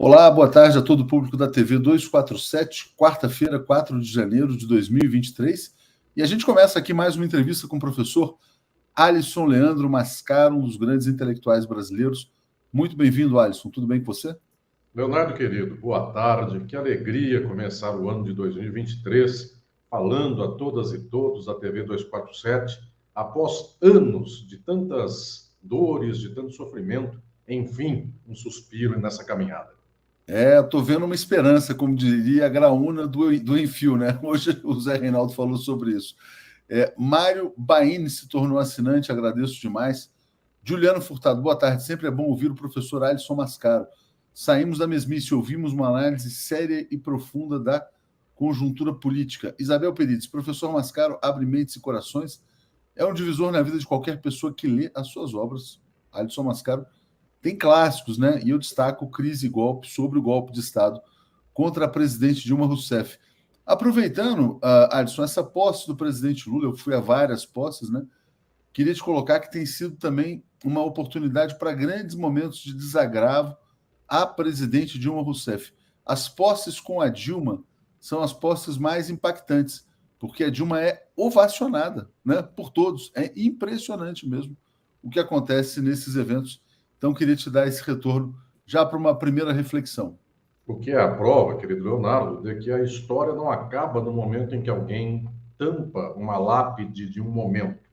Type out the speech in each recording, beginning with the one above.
Olá, boa tarde a todo o público da TV 247, quarta-feira, 4 de janeiro de 2023. E a gente começa aqui mais uma entrevista com o professor Alisson Leandro Mascaro, um dos grandes intelectuais brasileiros. Muito bem-vindo, Alisson. Tudo bem com você? Leonardo, querido, boa tarde. Que alegria começar o ano de 2023 falando a todas e todos da TV 247, após anos de tantas dores, de tanto sofrimento, enfim, um suspiro nessa caminhada. Estou vendo uma esperança, como diria a graúna do Enfio, né? Hoje o Zé Reinaldo falou sobre isso. Mário Baini se tornou assinante, agradeço demais. Juliano Furtado, boa tarde. Sempre é bom ouvir o professor Alisson Mascaro. Saímos da mesmice, ouvimos uma análise séria e profunda da conjuntura política. Isabel Perides, professor Mascaro abre mentes e corações. É um divisor na vida de qualquer pessoa que lê as suas obras. Alisson Mascaro tem clássicos, né? E eu destaco Crise e Golpe, sobre o golpe de Estado contra a presidente Dilma Rousseff. Aproveitando, Alisson, essa posse do presidente Lula, eu fui a várias posses, né? Queria te colocar que tem sido também uma oportunidade para grandes momentos de desagravo à presidente Dilma Rousseff. As posses com a Dilma são as posses mais impactantes, porque a Dilma é ovacionada, né, por todos. É impressionante mesmo o que acontece nesses eventos. Então, queria te dar esse retorno já para uma primeira reflexão. O que é a prova, querido Leonardo, de que a história não acaba no momento em que alguém tampa uma lápide de um momento.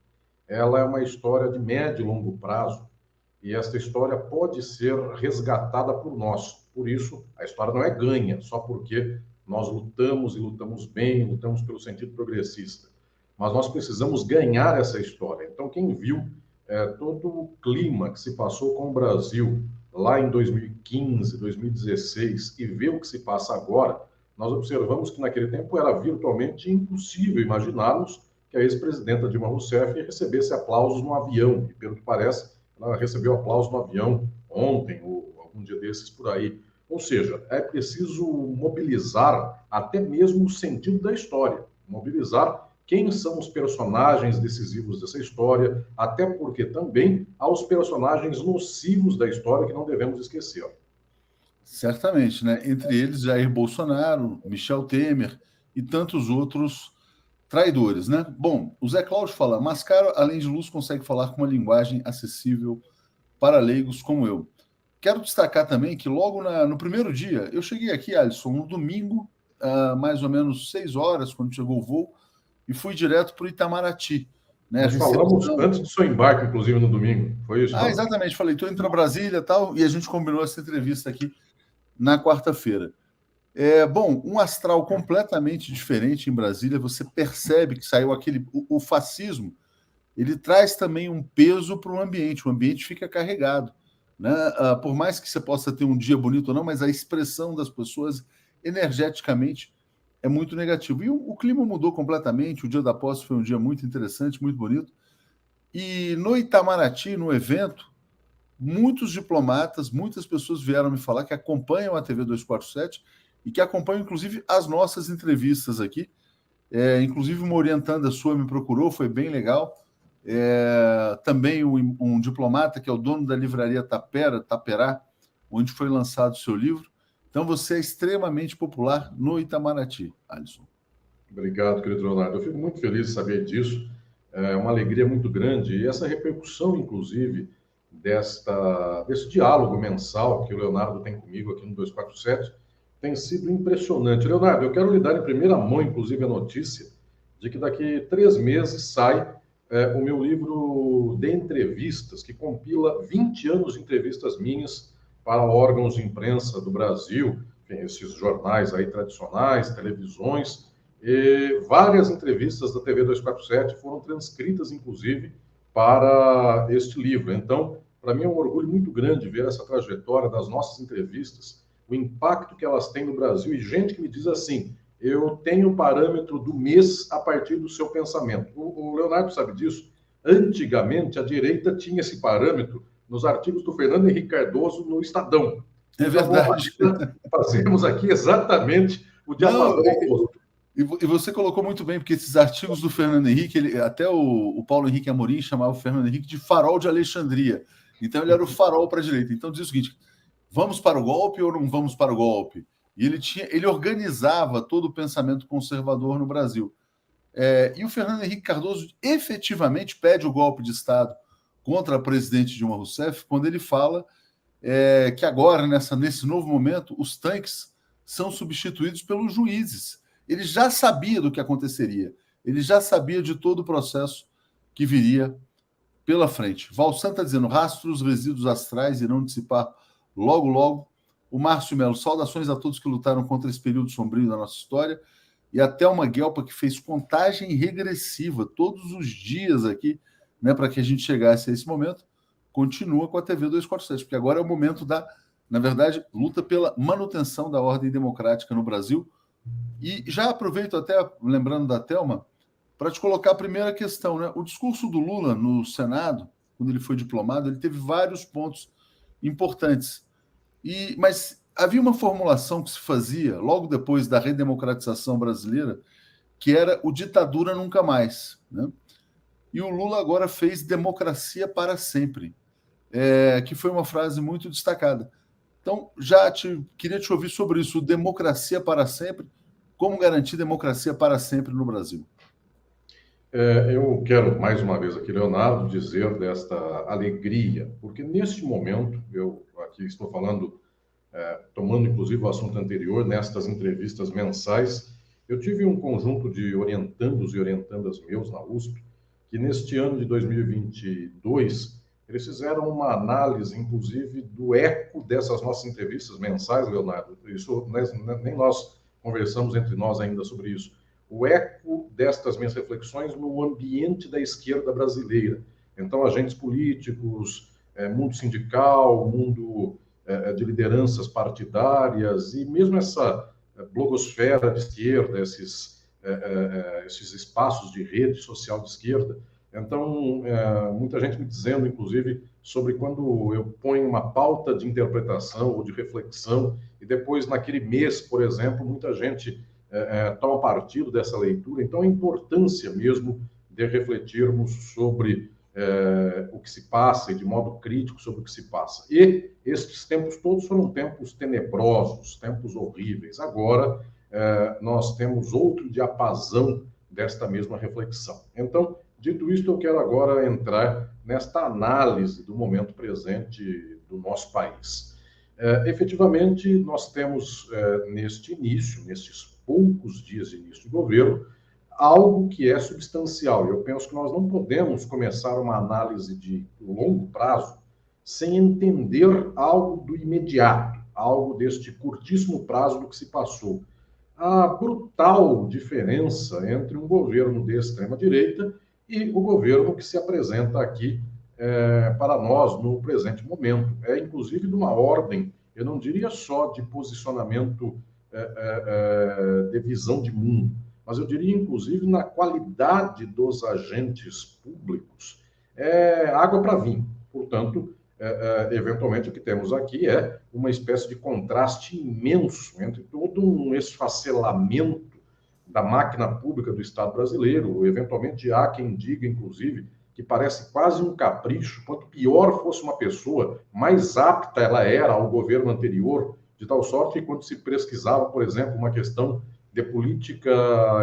Ela é uma história de médio e longo prazo, e esta história pode ser resgatada por nós. Por isso, a história não é ganha, só porque nós lutamos e lutamos bem, lutamos pelo sentido progressista. Mas nós precisamos ganhar essa história. Então, quem viu todo o clima que se passou com o Brasil lá em 2015, 2016 e vê o que se passa agora, nós observamos que naquele tempo era virtualmente impossível imaginarmos que a ex-presidenta Dilma Rousseff recebesse aplausos no avião. E, pelo que parece, ela recebeu aplausos no avião ontem ou algum dia desses por aí. Ou seja, é preciso mobilizar até mesmo o sentido da história, mobilizar quem são os personagens decisivos dessa história, até porque também há os personagens nocivos da história que não devemos esquecer. Certamente, né? Entre eles, Jair Bolsonaro, Michel Temer e tantos outros traidores, né? Bom, o Zé Cláudio fala, Mascaro, além de luz, consegue falar com uma linguagem acessível para leigos como eu. Quero destacar também que logo no primeiro dia, eu cheguei aqui, Alisson, no domingo, mais ou menos 6 horas, quando chegou o voo, e fui direto para o Itamaraty. Né? Nós falamos antes do seu embarque, inclusive, no domingo. Foi isso? Exatamente. Falei, estou indo para Brasília e tal, e a gente combinou essa entrevista aqui na quarta-feira. Bom, um astral completamente diferente em Brasília. Você percebe que saiu o fascismo, ele traz também um peso para o ambiente. O ambiente fica carregado. Né? Por mais que você possa ter um dia bonito ou não, mas a expressão das pessoas energeticamente é muito negativo. E o clima mudou completamente. O dia da posse foi um dia muito interessante, muito bonito. E no Itamaraty, no evento, muitos diplomatas, muitas pessoas vieram me falar que acompanham a TV 247 e que acompanham, inclusive, as nossas entrevistas aqui. Inclusive, uma orientanda sua me procurou, foi bem legal. Também um diplomata, que é o dono da livraria Taperá, onde foi lançado o seu livro. Então, você é extremamente popular no Itamaraty, Alisson. Obrigado, querido Leonardo. Eu fico muito feliz de saber disso. É uma alegria muito grande. E essa repercussão, inclusive, desse diálogo mensal que o Leonardo tem comigo aqui no 247, tem sido impressionante. Leonardo, eu quero lhe dar em primeira mão, inclusive, a notícia de que daqui 3 meses sai o meu livro de entrevistas, que compila 20 anos de entrevistas minhas para órgãos de imprensa do Brasil, enfim, esses jornais aí tradicionais, televisões, e várias entrevistas da TV 247 foram transcritas, inclusive, para este livro. Então, para mim é um orgulho muito grande ver essa trajetória das nossas entrevistas, o impacto que elas têm no Brasil, e gente que me diz assim, eu tenho o parâmetro do mês a partir do seu pensamento. O Leonardo sabe disso. Antigamente, a direita tinha esse parâmetro nos artigos do Fernando Henrique Cardoso no Estadão. É verdade. Então, fazemos aqui exatamente o diapasão oposto. E você colocou muito bem, porque esses artigos do Fernando Henrique, até o Paulo Henrique Amorim chamava o Fernando Henrique de farol de Alexandria. Então, ele era o farol para a direita. Então, diz o seguinte, vamos para o golpe ou não vamos para o golpe? E ele organizava todo o pensamento conservador no Brasil. E o Fernando Henrique Cardoso efetivamente pede o golpe de Estado contra a presidente Dilma Rousseff quando ele fala que agora, nesse novo momento, os tanques são substituídos pelos juízes. Ele já sabia do que aconteceria. Ele já sabia de todo o processo que viria pela frente. Valsan está dizendo, rastros, resíduos astrais irão dissipar logo, logo. O Márcio Melo, saudações a todos que lutaram contra esse período sombrio da nossa história. E até uma Guelpa que fez contagem regressiva todos os dias aqui, né, para que a gente chegasse a esse momento, continua com a TV 247, porque agora é o momento da, na verdade, luta pela manutenção da ordem democrática no Brasil. E já aproveito até, lembrando da Thelma, para te colocar a primeira questão, né? O discurso do Lula no Senado, quando ele foi diplomado, ele teve vários pontos importantes. Mas havia uma formulação que se fazia logo depois da redemocratização brasileira, que era o ditadura nunca mais, né? E o Lula agora fez democracia para sempre, que foi uma frase muito destacada. Então, queria te ouvir sobre isso, democracia para sempre, como garantir democracia para sempre no Brasil. Eu quero, mais uma vez aqui, Leonardo, dizer desta alegria, porque neste momento, eu aqui estou falando, tomando inclusive o assunto anterior, nestas entrevistas mensais, eu tive um conjunto de orientandos e orientandas meus na USP, que neste ano de 2022, eles fizeram uma análise, inclusive, do eco dessas nossas entrevistas mensais, Leonardo. Isso, nem nós conversamos entre nós ainda sobre isso. O eco destas minhas reflexões no ambiente da esquerda brasileira. Então, agentes políticos, mundo sindical, mundo de lideranças partidárias e mesmo essa blogosfera de esquerda, esses espaços de rede social de esquerda. Então, muita gente me dizendo, inclusive, sobre quando eu ponho uma pauta de interpretação ou de reflexão e depois, naquele mês, por exemplo, muita gente toma partido dessa leitura. Então, a importância mesmo de refletirmos sobre o que se passa e de modo crítico sobre o que se passa. E estes tempos todos foram tempos tenebrosos, tempos horríveis. Agora, nós temos outro diapasão desta mesma reflexão. Então, dito isto, eu quero agora entrar nesta análise do momento presente do nosso país. Efetivamente, nós temos neste início, nestes poucos dias de início de governo, algo que é substancial. Eu penso que nós não podemos começar uma análise de longo prazo sem entender algo do imediato, algo deste curtíssimo prazo do que se passou. A brutal diferença entre um governo de extrema-direita e o governo que se apresenta aqui para nós no presente momento. Inclusive, de uma ordem, eu não diria só de posicionamento de visão de mundo, mas eu diria, inclusive, na qualidade dos agentes públicos, água para vinho. Portanto, eventualmente, o que temos aqui é uma espécie de contraste imenso entre todo um esfacelamento da máquina pública do Estado brasileiro. Eventualmente, há quem diga, inclusive, que parece quase um capricho. Quanto pior fosse uma pessoa, mais apta ela era ao governo anterior, de tal sorte que, quando se pesquisava, por exemplo, uma questão de política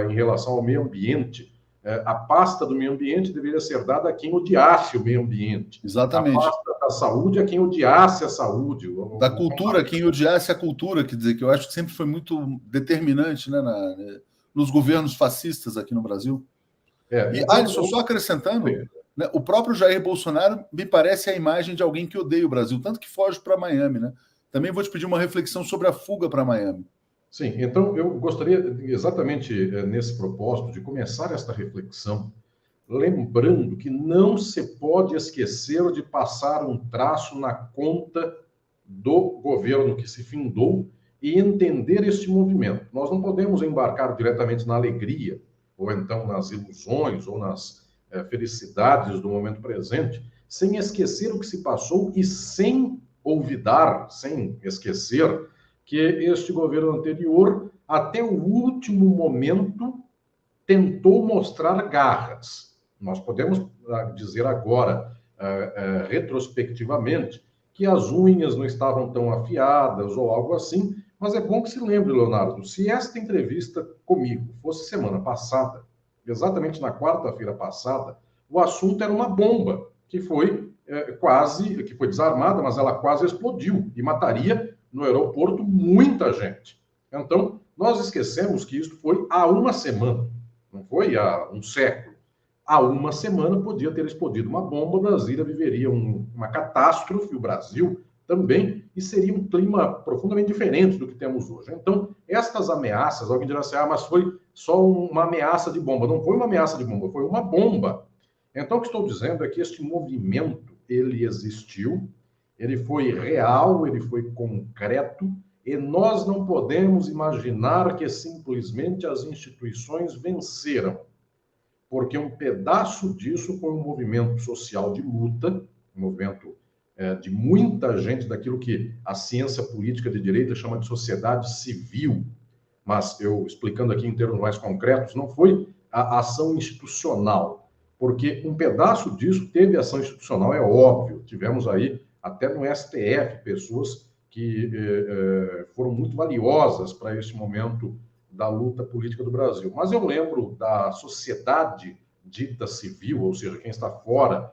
em relação ao meio ambiente, a pasta do meio ambiente deveria ser dada a quem odiasse o meio ambiente. Exatamente. A pasta da saúde a quem odiasse a saúde. Da cultura, quem odiasse a cultura, quer dizer, que eu acho que sempre foi muito determinante, né, nos governos fascistas aqui no Brasil. E, Alisson, só acrescentando, né, o próprio Jair Bolsonaro me parece a imagem de alguém que odeia o Brasil, tanto que foge para Miami, né? Também vou te pedir uma reflexão sobre a fuga para Miami. Sim, então eu gostaria exatamente nesse propósito de começar esta reflexão, lembrando que não se pode esquecer de passar um traço na conta do governo que se findou e entender este movimento. Nós não podemos embarcar diretamente na alegria, ou então nas ilusões, ou nas felicidades do momento presente, sem esquecer o que se passou e sem olvidar, sem esquecer que este governo anterior, até o último momento, tentou mostrar garras. Nós podemos dizer agora, retrospectivamente, que as unhas não estavam tão afiadas ou algo assim, mas é bom que se lembre, Leonardo, se esta entrevista comigo fosse semana passada, exatamente na quarta-feira passada, o assunto era uma bomba, que foi que foi desarmada, mas ela quase explodiu e mataria no aeroporto muita gente. Então, nós esquecemos que isso foi há uma semana, não foi há um século. Há uma semana podia ter explodido uma bomba, Brasília viveria uma catástrofe, o Brasil também, e seria um clima profundamente diferente do que temos hoje. Então, estas ameaças, alguém dirá assim, mas foi só uma ameaça de bomba. Não foi uma ameaça de bomba, foi uma bomba. Então, o que estou dizendo é que este movimento, ele existiu, ele foi real, ele foi concreto, e nós não podemos imaginar que simplesmente as instituições venceram, porque um pedaço disso foi um movimento social de luta, um movimento de muita gente, daquilo que a ciência política de direita chama de sociedade civil, mas eu explicando aqui em termos mais concretos, não foi a ação institucional, porque um pedaço disso teve ação institucional, é óbvio. Tivemos aí, até no STF, pessoas que foram muito valiosas para esse momento da luta política do Brasil. Mas eu lembro da sociedade dita civil, ou seja, quem está fora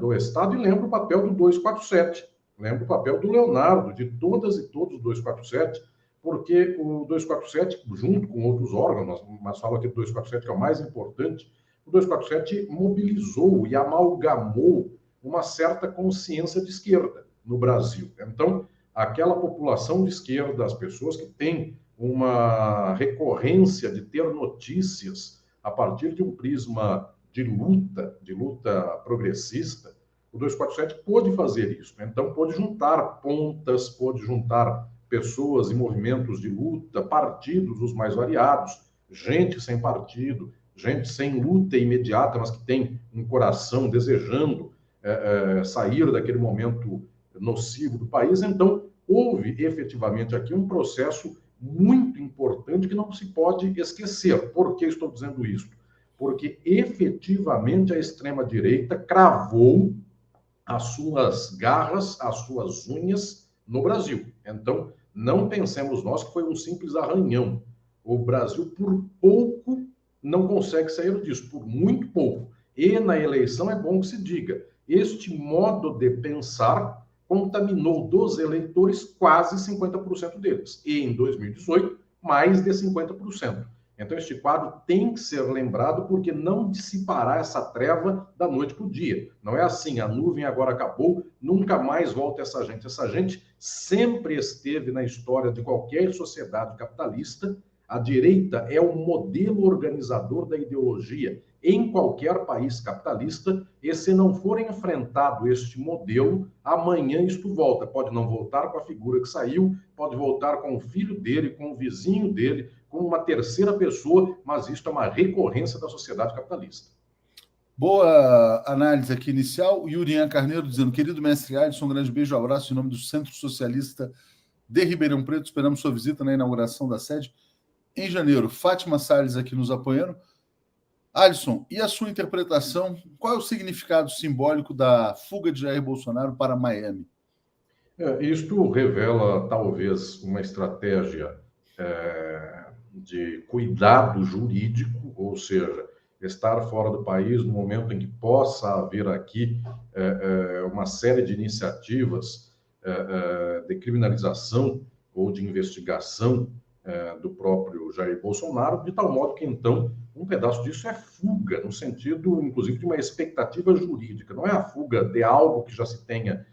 do Estado, e lembro o papel do 247, lembro o papel do Leonardo, de todas e todos os 247, porque o 247, junto com outros órgãos, mas falo aqui do 247, que é o mais importante, o 247 mobilizou e amalgamou uma certa consciência de esquerda no Brasil. Então, aquela população de esquerda, as pessoas que têm uma recorrência de ter notícias a partir de um prisma de luta progressista, o 247 pôde fazer isso. Então, pôde juntar pontas, pôde juntar pessoas e movimentos de luta, partidos os mais variados, gente sem partido, gente sem luta imediata, mas que tem um coração desejando sair daquele momento nocivo do país. Então, houve efetivamente aqui um processo muito importante que não se pode esquecer. Por que estou dizendo isso? Porque efetivamente a extrema-direita cravou as suas garras, as suas unhas no Brasil. Então, não pensemos nós que foi um simples arranhão. O Brasil, por pouco, não consegue sair disso, por muito pouco. E na eleição é bom que se diga, este modo de pensar contaminou dos eleitores quase 50% deles. E em 2018, mais de 50%. Então, este quadro tem que ser lembrado porque não dissipará essa treva da noite para o dia. Não é assim, a nuvem agora acabou, nunca mais volta essa gente. Essa gente sempre esteve na história de qualquer sociedade capitalista. A direita é o modelo organizador da ideologia em qualquer país capitalista, e se não for enfrentado este modelo, amanhã isto volta. Pode não voltar com a figura que saiu, pode voltar com o filho dele, com o vizinho dele, com uma terceira pessoa, mas isto é uma recorrência da sociedade capitalista. Boa análise aqui inicial. Yurian Carneiro dizendo, querido mestre Alisson, um grande beijo, abraço em nome do Centro Socialista de Ribeirão Preto. Esperamos sua visita na inauguração da sede em janeiro. Fátima Salles aqui nos apoiando. Alisson, e a sua interpretação? Qual é o significado simbólico da fuga de Jair Bolsonaro para Miami? Isto revela, talvez, uma estratégia de cuidado jurídico, ou seja, estar fora do país no momento em que possa haver aqui uma série de iniciativas de criminalização ou de investigação do próprio Jair Bolsonaro, de tal modo que, então, um pedaço disso é fuga, no sentido, inclusive, de uma expectativa jurídica. Não é a fuga de algo que já se tenha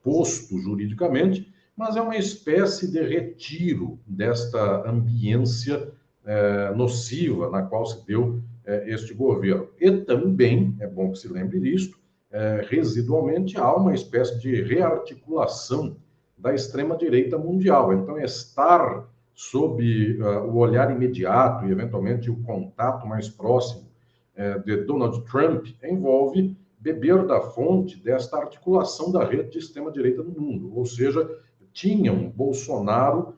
posto juridicamente, mas é uma espécie de retiro desta ambiência nociva na qual se deu este governo. E também, é bom que se lembre disto, residualmente há uma espécie de rearticulação da extrema-direita mundial. Então, estar sob o olhar imediato e, eventualmente, o contato mais próximo de Donald Trump envolve beber da fonte desta articulação da rede de extrema-direita no mundo. Ou seja, tinham Bolsonaro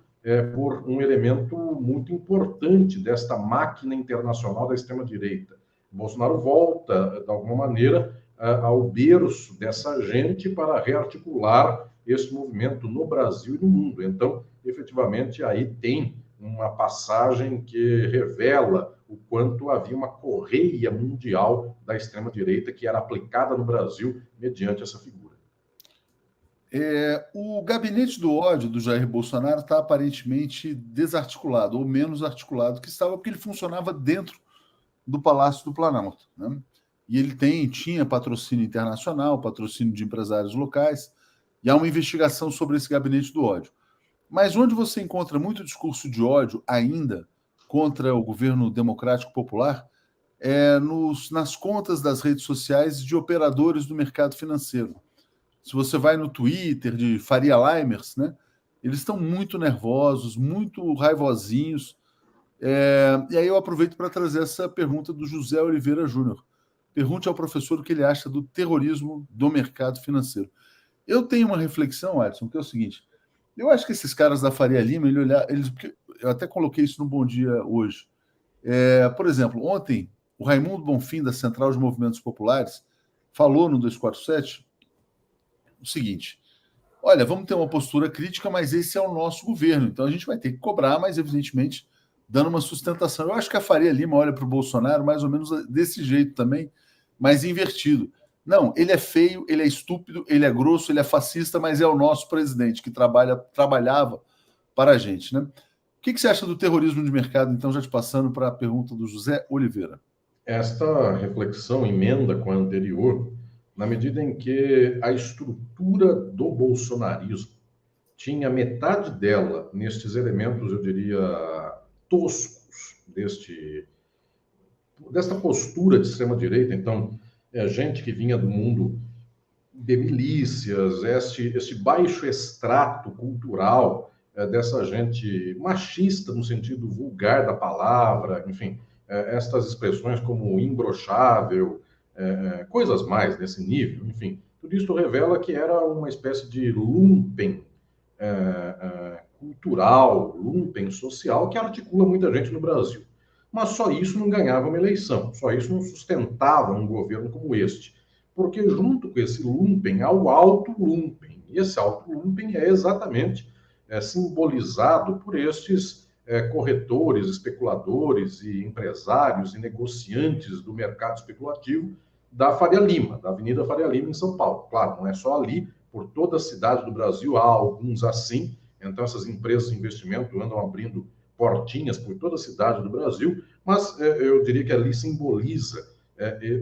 por um elemento muito importante desta máquina internacional da extrema-direita. Bolsonaro volta, de alguma maneira, ao berço dessa gente para rearticular esse movimento no Brasil e no mundo. Então, efetivamente, aí tem uma passagem que revela o quanto havia uma correia mundial da extrema-direita que era aplicada no Brasil mediante essa figura. O gabinete do ódio do Jair Bolsonaro está aparentemente desarticulado, ou menos articulado que estava, porque ele funcionava dentro do Palácio do Planalto, né? E ele tinha patrocínio internacional, patrocínio de empresários locais, e há uma investigação sobre esse gabinete do ódio. Mas onde você encontra muito discurso de ódio ainda contra o governo democrático popular é nas contas das redes sociais de operadores do mercado financeiro. Se você vai no Twitter de Faria Limers, né, eles estão muito nervosos, muito raivosinhos. E aí eu aproveito para trazer essa pergunta do José Oliveira Júnior. Pergunte ao professor o que ele acha do terrorismo do mercado financeiro. Eu tenho uma reflexão, Edson, que é o seguinte: eu acho que esses caras da Faria Lima, eu até coloquei isso no Bom Dia hoje. Por exemplo, ontem, o Raimundo Bonfim, da Central de Movimentos Populares, falou no 247 o seguinte: olha, vamos ter uma postura crítica, mas esse é o nosso governo, então a gente vai ter que cobrar, mas evidentemente dando uma sustentação. Eu acho que a Faria Lima olha para o Bolsonaro mais ou menos desse jeito também, mas invertido. Não, ele é feio, ele é estúpido, ele é grosso, ele é fascista, mas é o nosso presidente que trabalhava para a gente, né? O que você acha do terrorismo de mercado, então, já te passando para a pergunta do José Oliveira? Esta reflexão emenda com a anterior, na medida em que a estrutura do bolsonarismo tinha metade dela nestes elementos, eu diria, toscos desta postura de extrema-direita. Então, gente que vinha do mundo de milícias, este baixo extrato cultural dessa gente machista no sentido vulgar da palavra, enfim, estas expressões como imbrochável, coisas mais nesse nível, enfim, tudo isso revela que era uma espécie de lumpen cultural, lumpen social que articula muita gente no Brasil. Mas só isso não ganhava uma eleição, só isso não sustentava um governo como este. Porque junto com esse lumpen há o alto lumpen. E esse alto lumpen é exatamente simbolizado por estes corretores, especuladores e empresários e negociantes do mercado especulativo da Faria Lima, da Avenida Faria Lima em São Paulo. Claro, não é só ali, por toda a cidade do Brasil há alguns assim. Então essas empresas de investimento andam abrindo portinhas por toda a cidade do Brasil, mas eu diria que ali simboliza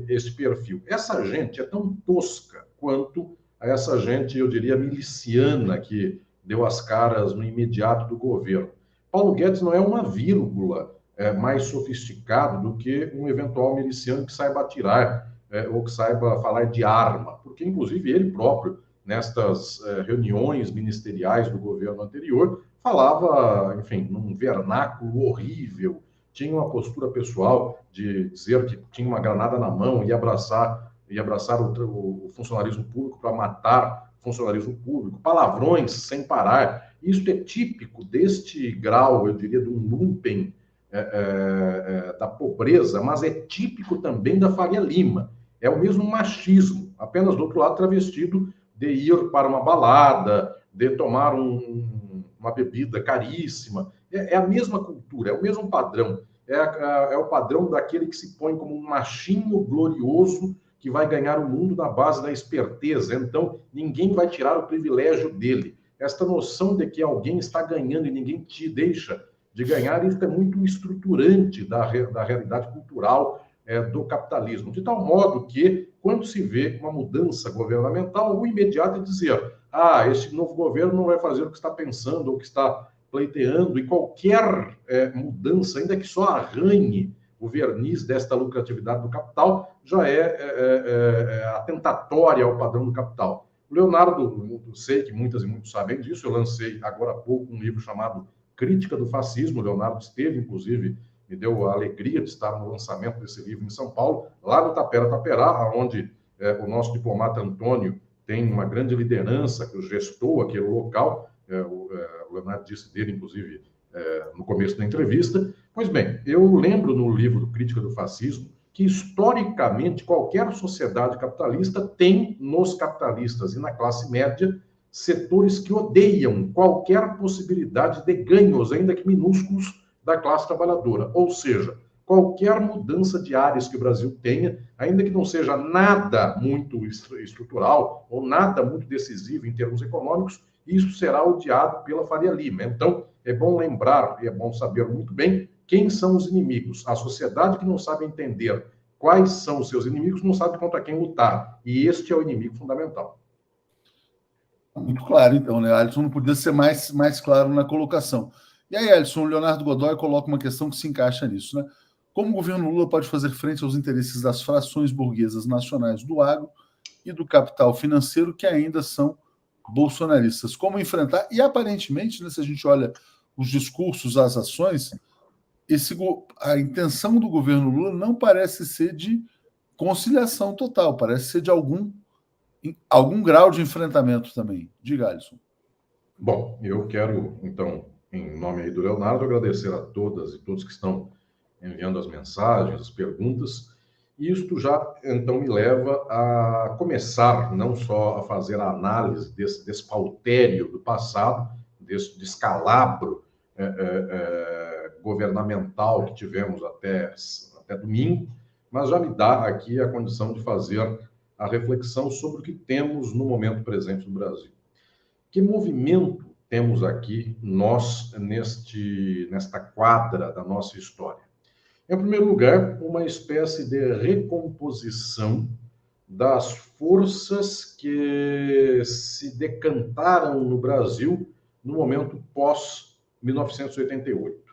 esse perfil. Essa gente é tão tosca quanto essa gente, eu diria, miliciana que deu as caras no imediato do governo. Paulo Guedes não é uma vírgula mais sofisticado do que um eventual miliciano que saiba atirar ou que saiba falar de arma, porque inclusive ele próprio, nestas reuniões ministeriais do governo anterior, falava, enfim, num vernáculo horrível, tinha uma postura pessoal de dizer que tinha uma granada na mão e abraçar o funcionalismo público para matar o funcionalismo público, palavrões sem parar. Isso é típico deste grau, eu diria, de um lumpen da pobreza, mas é típico também da Faria Lima. É o mesmo machismo, apenas do outro lado travestido de ir para uma balada, de tomar uma bebida caríssima. É a mesma cultura, é o mesmo padrão. É o padrão daquele que se põe como um machinho glorioso que vai ganhar o mundo na base da esperteza. Então, ninguém vai tirar o privilégio dele. Esta noção de que alguém está ganhando e ninguém te deixa de ganhar, isso é muito estruturante da realidade cultural do capitalismo. De tal modo que, quando se vê uma mudança governamental, o imediato é dizer: este novo governo não vai fazer o que está pensando ou o que está pleiteando, e qualquer mudança, ainda que só arranhe o verniz desta lucratividade do capital, já é atentatória ao padrão do capital. O Leonardo, eu sei que muitas e muitos sabem disso, eu lancei agora há pouco um livro chamado Crítica do Fascismo. O Leonardo esteve, inclusive, me deu a alegria de estar no lançamento desse livro em São Paulo, lá no Tapera Taperá, onde o nosso diplomata Antônio tem uma grande liderança, que gestou aquele local. O Leonardo disse dele, inclusive, no começo da entrevista. Pois bem, eu lembro no livro Crítica do Fascismo que, historicamente, qualquer sociedade capitalista tem nos capitalistas e na classe média setores que odeiam qualquer possibilidade de ganhos, ainda que minúsculos, da classe trabalhadora. Ou seja, qualquer mudança de áreas que o Brasil tenha, ainda que não seja nada muito estrutural ou nada muito decisivo em termos econômicos, isso será odiado pela Faria Lima. Então, é bom lembrar e é bom saber muito bem quem são os inimigos. A sociedade que não sabe entender quais são os seus inimigos não sabe contra quem lutar. E este é o inimigo fundamental. Muito claro, então, né? Alisson não podia ser mais claro na colocação. E aí, Alisson, o Leonardo Godoy coloca uma questão que se encaixa nisso, né? Como o governo Lula pode fazer frente aos interesses das frações burguesas nacionais do agro e do capital financeiro que ainda são bolsonaristas? Como enfrentar? E aparentemente, né, se a gente olha os discursos, as ações, a intenção do governo Lula não parece ser de conciliação total, parece ser de algum grau de enfrentamento também. Diga, Alisson. Bom, eu quero, então, em nome aí do Leonardo, agradecer a todas e todos que estão enviando as mensagens, as perguntas. Isto já, então, me leva a começar não só a fazer a análise desse despautério do passado, desse descalabro governamental que tivemos até domingo, mas já me dá aqui a condição de fazer a reflexão sobre o que temos no momento presente no Brasil. Que movimento temos aqui nós nesta quadra da nossa história? Em primeiro lugar, uma espécie de recomposição das forças que se decantaram no Brasil no momento pós-1988.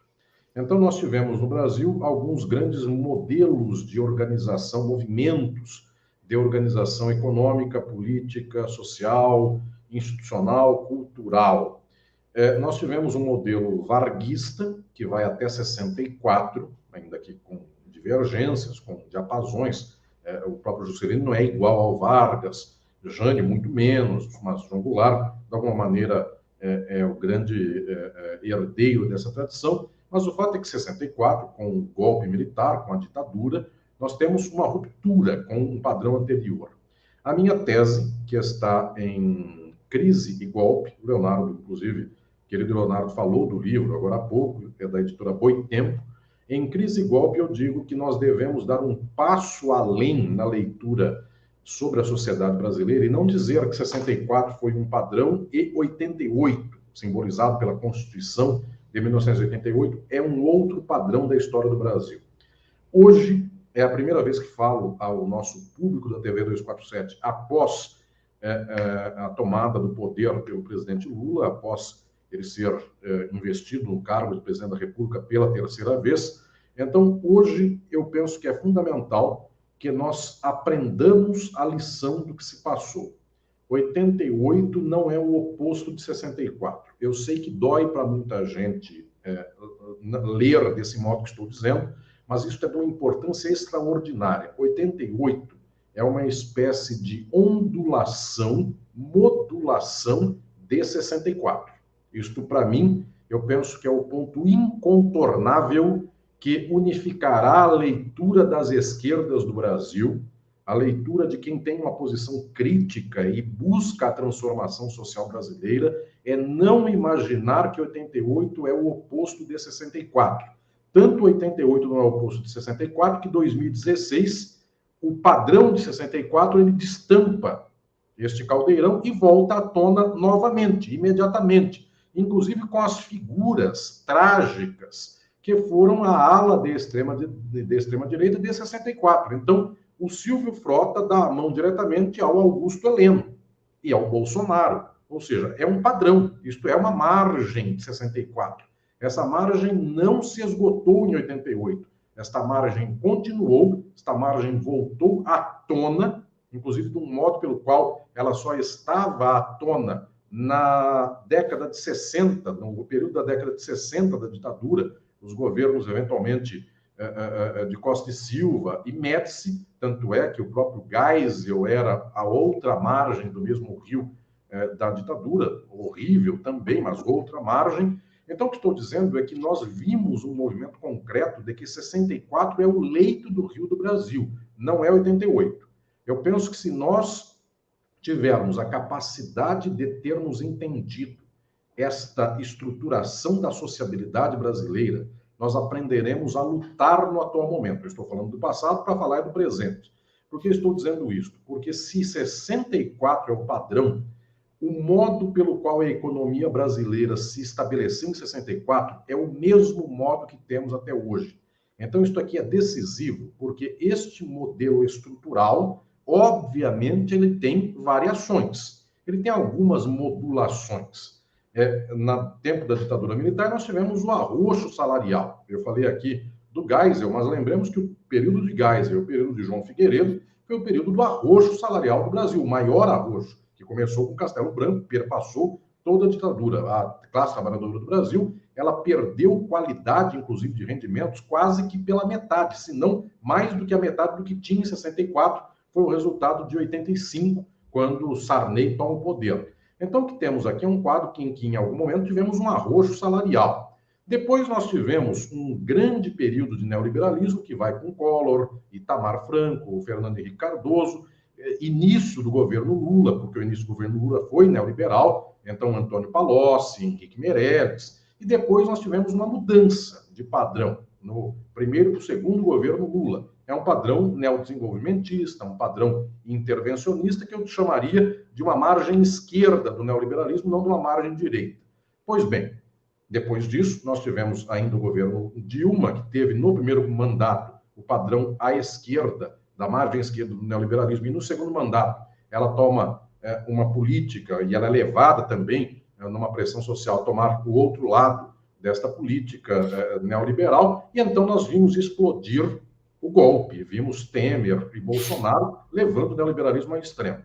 Então, nós tivemos no Brasil alguns grandes modelos de organização, movimentos de organização econômica, política, social, institucional, cultural. Nós tivemos um modelo varguista, que vai até 64, ainda que com divergências, com diapasões. O próprio Juscelino não é igual ao Vargas, Jânio muito menos, mas João Goulart, de alguma maneira, é o grande herdeiro dessa tradição. Mas o fato é que 64, com o golpe militar, com a ditadura, nós temos uma ruptura com um padrão anterior. A minha tese, que está em Crise e Golpe, o Leonardo, inclusive, querido Leonardo, falou do livro agora há pouco, é da editora Boitempo. Em Crise e Golpe, eu digo que nós devemos dar um passo além na leitura sobre a sociedade brasileira e não dizer que 64 foi um padrão e 88, simbolizado pela Constituição de 1988, é um outro padrão da história do Brasil. Hoje, é a primeira vez que falo ao nosso público da TV 247, após a tomada do poder pelo presidente Lula, após ele ser investido no cargo de presidente da República pela terceira vez. Então, hoje, eu penso que é fundamental que nós aprendamos a lição do que se passou. 88 não é o oposto de 64. Eu sei que dói para muita gente ler desse modo que estou dizendo, mas isso é de uma importância extraordinária. 88 é uma espécie de ondulação, modulação de 64. Isto, para mim, eu penso que é o ponto incontornável que unificará a leitura das esquerdas do Brasil, a leitura de quem tem uma posição crítica e busca a transformação social brasileira, é não imaginar que 88 é o oposto de 64. Tanto 88 não é o oposto de 64, que 2016, o padrão de 64, ele destampa este caldeirão e volta à tona novamente, imediatamente, inclusive com as figuras trágicas que foram a ala de extrema-direita de 64. Então, o Silvio Frota dá a mão diretamente ao Augusto Heleno e ao Bolsonaro. Ou seja, é um padrão, isto é uma margem de 64. Essa margem não se esgotou em 88. Esta margem continuou, esta margem voltou à tona, inclusive de um modo pelo qual ela só estava à tona na década de 60, no período da década de 60 da ditadura, os governos, eventualmente, de Costa e Silva e Médici, tanto é que o próprio Geisel era a outra margem do mesmo rio da ditadura, horrível também, mas outra margem. Então, o que estou dizendo é que nós vimos um movimento concreto de que 64 é o leito do Rio do Brasil, não é 88. Eu penso que se nós tivermos a capacidade de termos entendido esta estruturação da sociabilidade brasileira, nós aprenderemos a lutar no atual momento. Eu estou falando do passado para falar do presente. Por que estou dizendo isso? Porque se 64 é o padrão, o modo pelo qual a economia brasileira se estabeleceu em 64 é o mesmo modo que temos até hoje. Então, isso aqui é decisivo, porque este modelo estrutural, obviamente, ele tem variações. Ele tem algumas modulações. No tempo da ditadura militar, nós tivemos o arroxo salarial. Eu falei aqui do Geisel, mas lembremos que o período de Geisel, o período de João Figueiredo, foi o período do arroxo salarial do Brasil, o maior arroxo, que começou com Castelo Branco, perpassou toda a ditadura. A classe trabalhadora do Brasil, ela perdeu qualidade, inclusive, de rendimentos, quase que pela metade, se não mais do que a metade do que tinha em 64, foi o resultado de 85, quando Sarney toma o poder. Então, o que temos aqui é um quadro que em algum momento tivemos um arroxo salarial. Depois nós tivemos um grande período de neoliberalismo, que vai com Collor, Itamar Franco, Fernando Henrique Cardoso, início do governo Lula, porque o início do governo Lula foi neoliberal, então Antônio Palocci, Henrique Meirelles, e depois nós tivemos uma mudança de padrão no primeiro e segundo governo Lula. É um padrão neodesenvolvimentista, um padrão intervencionista que eu chamaria de uma margem esquerda do neoliberalismo, não de uma margem direita. Pois bem, depois disso, nós tivemos ainda o governo Dilma, que teve no primeiro mandato o padrão à esquerda, da margem esquerda do neoliberalismo, e no segundo mandato ela toma uma política, e ela é levada também numa pressão social a tomar o outro lado desta política neoliberal, e então nós vimos explodir o golpe, vimos Temer e Bolsonaro levando o neoliberalismo ao extremo.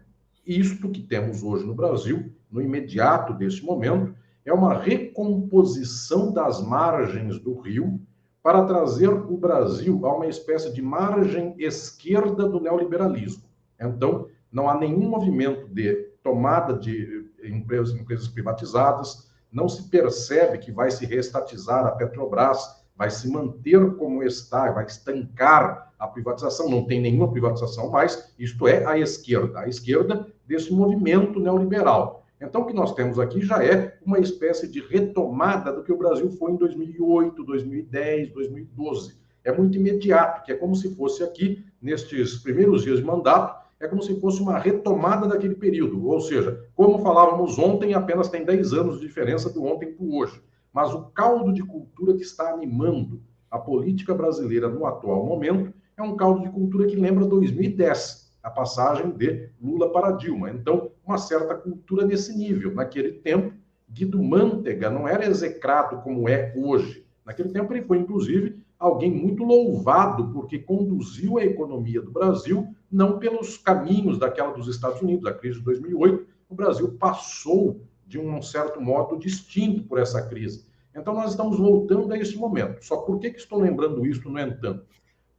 Isto que temos hoje no Brasil, no imediato deste momento, é uma recomposição das margens do rio para trazer o Brasil a uma espécie de margem esquerda do neoliberalismo. Então, não há nenhum movimento de tomada de empresas privatizadas, não se percebe que vai se reestatizar a Petrobras, vai se manter como está, vai estancar a privatização, não tem nenhuma privatização mais, isto é a esquerda desse movimento neoliberal. Então, o que nós temos aqui já é uma espécie de retomada do que o Brasil foi em 2008, 2010, 2012. É muito imediato, que é como se fosse aqui, nestes primeiros dias de mandato, é como se fosse uma retomada daquele período. Ou seja, como falávamos ontem, apenas tem 10 anos de diferença do ontem para o hoje. Mas o caldo de cultura que está animando a política brasileira no atual momento é um caldo de cultura que lembra 2010, a passagem de Lula para Dilma. Então, uma certa cultura nesse nível. Naquele tempo, Guido Mantega não era execrado como é hoje. Naquele tempo, ele foi, inclusive, alguém muito louvado, porque conduziu a economia do Brasil não pelos caminhos daquela dos Estados Unidos, a crise de 2008. O Brasil passou, de um certo modo, distinto por essa crise. Então, nós estamos voltando a esse momento. Só por que estou lembrando isso, no entanto?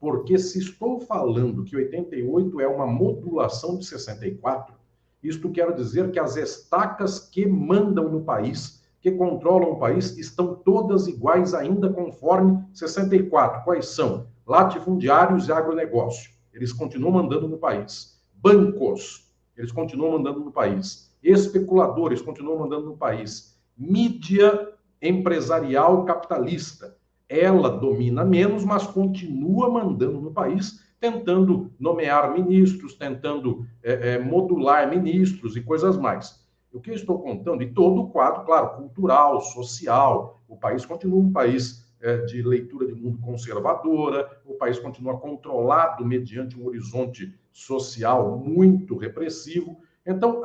Porque se estou falando que 88 é uma modulação de 64, isto quer dizer que as estacas que mandam no país, que controlam o país, estão todas iguais ainda conforme 64. Quais são? Latifundiários e agronegócio. Eles continuam mandando no país. Bancos, eles continuam mandando no país. Especuladores continuam mandando no país. Mídia empresarial capitalista. Ela domina menos, mas continua mandando no país, tentando nomear ministros, tentando modular ministros e coisas mais. O que eu estou contando, e todo o quadro, claro, cultural, social, o país continua um país de leitura de mundo conservadora, o país continua controlado mediante um horizonte social muito repressivo. Então,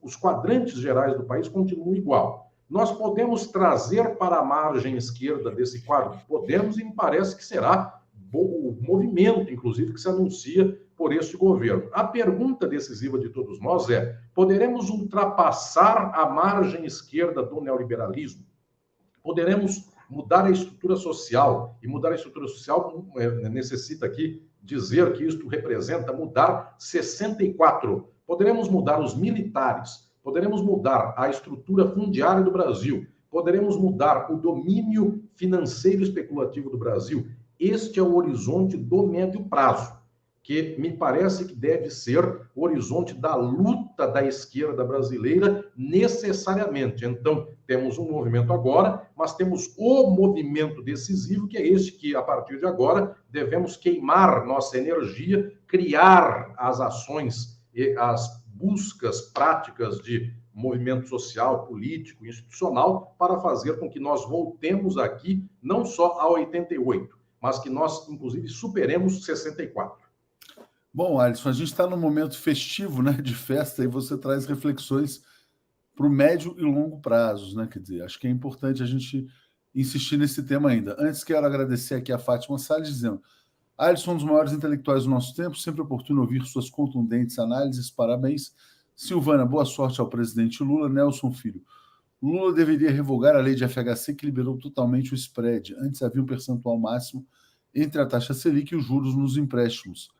os quadrantes gerais do país continuam igual. Nós podemos trazer para a margem esquerda desse quadro? Podemos, e me parece que será o movimento, inclusive, que se anuncia por este governo. A pergunta decisiva de todos nós é: poderemos ultrapassar a margem esquerda do neoliberalismo? Poderemos mudar a estrutura social? E mudar a estrutura social necessita aqui dizer que isto representa mudar 64. Poderemos mudar os militares? Poderemos mudar a estrutura fundiária do Brasil? Poderemos mudar o domínio financeiro especulativo do Brasil? Este é o horizonte do médio prazo, que me parece que deve ser o horizonte da luta da esquerda brasileira necessariamente. Então, temos um movimento agora, mas temos o movimento decisivo, que é este que, a partir de agora, devemos queimar nossa energia, criar as ações e as buscas práticas de movimento social, político, institucional, para fazer com que nós voltemos aqui, não só a 88, mas que nós, inclusive, superemos 64. Bom, Alisson, a gente está num momento festivo, né, de festa, e você traz reflexões para o médio e longo prazos, né? Quer dizer, acho que é importante a gente insistir nesse tema ainda. Antes, quero agradecer aqui a Fátima Salles, dizendo: Alisson, um dos maiores intelectuais do nosso tempo, sempre oportuno ouvir suas contundentes análises, parabéns. Silvana, boa sorte ao presidente Lula. Nelson Filho, Lula deveria revogar a lei de FHC que liberou totalmente o spread. Antes havia um percentual máximo entre a taxa Selic e os juros nos empréstimos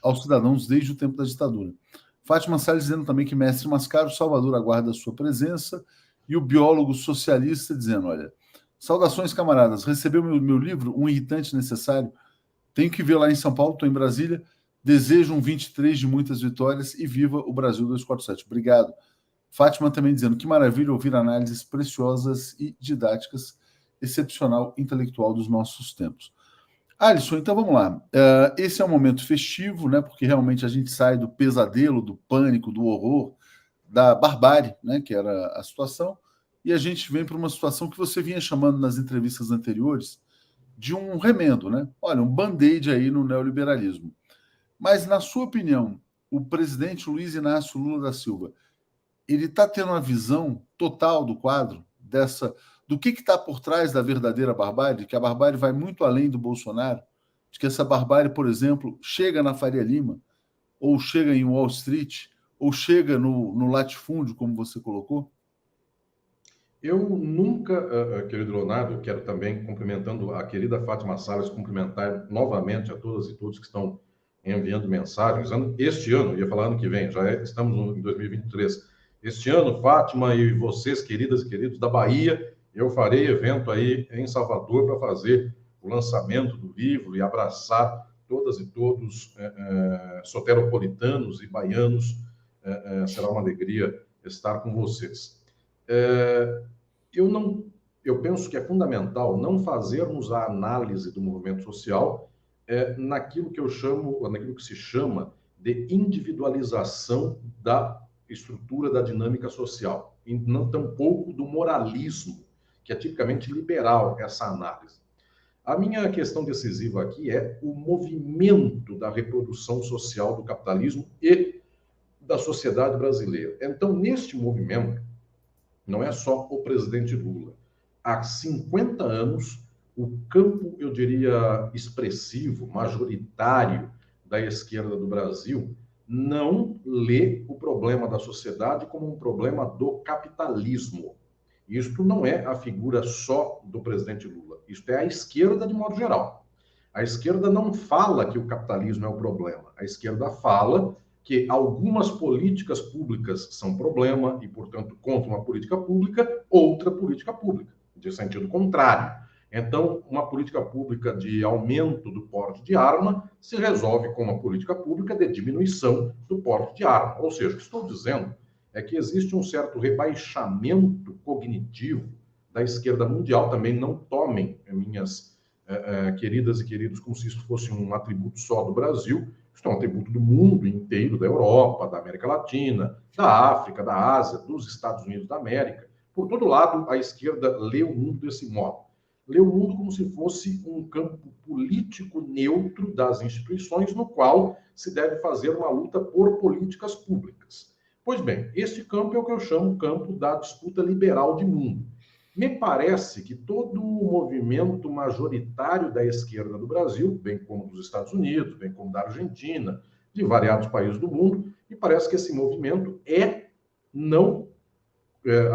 aos cidadãos desde o tempo da ditadura. Fátima Salles dizendo também que mestre Mascaro, Salvador aguarda a sua presença, e o biólogo socialista dizendo: olha, saudações camaradas, recebeu meu livro, Um Irritante Necessário? Tenho que ver lá em São Paulo, estou em Brasília, desejo um 23 de muitas vitórias e viva o Brasil 247. Obrigado. Fátima também dizendo: que maravilha ouvir análises preciosas e didáticas, excepcional intelectual dos nossos tempos. Alisson, então vamos lá. Esse é um momento festivo, né? Porque realmente a gente sai do pesadelo, do pânico, do horror, da barbárie, né? Que era a situação, e a gente vem para uma situação que você vinha chamando nas entrevistas anteriores de um remendo, né? Olha, um band-aid aí no neoliberalismo. Mas, na sua opinião, o presidente Luiz Inácio Lula da Silva, ele está tendo uma visão total do quadro do que está por trás da verdadeira barbárie, que a barbárie vai muito além do Bolsonaro, de que essa barbárie, por exemplo, chega na Faria Lima, ou chega em Wall Street, ou chega no latifúndio, como você colocou? Eu nunca, querido Leonardo, quero também, cumprimentando a querida Fátima Salles, cumprimentar novamente a todas e todos que estão enviando mensagens. Este ano, ia falar ano que vem, estamos em 2023. Este ano, Fátima e vocês, queridas e queridos da Bahia, eu farei evento aí em Salvador para fazer o lançamento do livro e abraçar todas e todos soteropolitanos e baianos. Será uma alegria estar com vocês. Eu penso que é fundamental não fazermos a análise do movimento social naquilo que se chama de individualização da estrutura da dinâmica social, e não tampouco do moralismo, que é tipicamente liberal essa análise. A minha questão decisiva aqui é o movimento da reprodução social do capitalismo e da sociedade brasileira. Então, neste movimento, não é só o presidente Lula. Há 50 anos, o campo, eu diria, expressivo, majoritário da esquerda do Brasil, não lê o problema da sociedade como um problema do capitalismo. Isto não é a figura só do presidente Lula, isto é a esquerda de modo geral. A esquerda não fala que o capitalismo é o problema, a esquerda fala que algumas políticas públicas são problema e, portanto, contra uma política pública, outra política pública, de sentido contrário. Então, uma política pública de aumento do porte de arma se resolve com uma política pública de diminuição do porte de arma. Ou seja, o que estou dizendo é que existe um certo rebaixamento cognitivo da esquerda mundial. Também não tomem, minhas queridas e queridos, como se isso fosse um atributo só do Brasil. Isso é um atributo do mundo inteiro, da Europa, da América Latina, da África, da Ásia, dos Estados Unidos da América. Por todo lado, a esquerda lê o mundo desse modo. Lê o mundo como se fosse um campo político neutro das instituições, no qual se deve fazer uma luta por políticas públicas. Pois bem, este campo é o que eu chamo campo da disputa liberal de mundo. Me parece que todo o movimento majoritário da esquerda do Brasil, bem como dos Estados Unidos, bem como da Argentina, de variados países do mundo, me parece que esse movimento não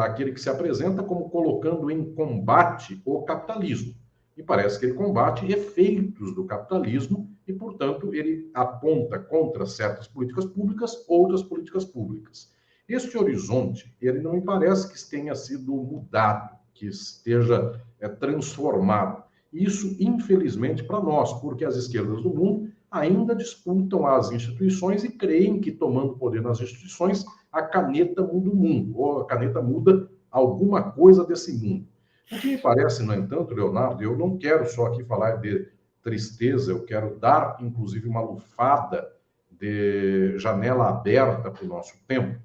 aquele que se apresenta como colocando em combate o capitalismo. Me parece que ele combate efeitos do capitalismo e, portanto, ele aponta contra certas políticas públicas outras políticas públicas. Este horizonte, ele não me parece que tenha sido mudado. que esteja transformado. Isso, infelizmente, para nós, porque as esquerdas do mundo ainda disputam as instituições e creem que, tomando poder nas instituições, a caneta muda o mundo, ou a caneta muda alguma coisa desse mundo. O que me parece, no entanto, Leonardo, eu não quero só aqui falar de tristeza, eu quero dar, inclusive, uma lufada de janela aberta para o nosso tempo.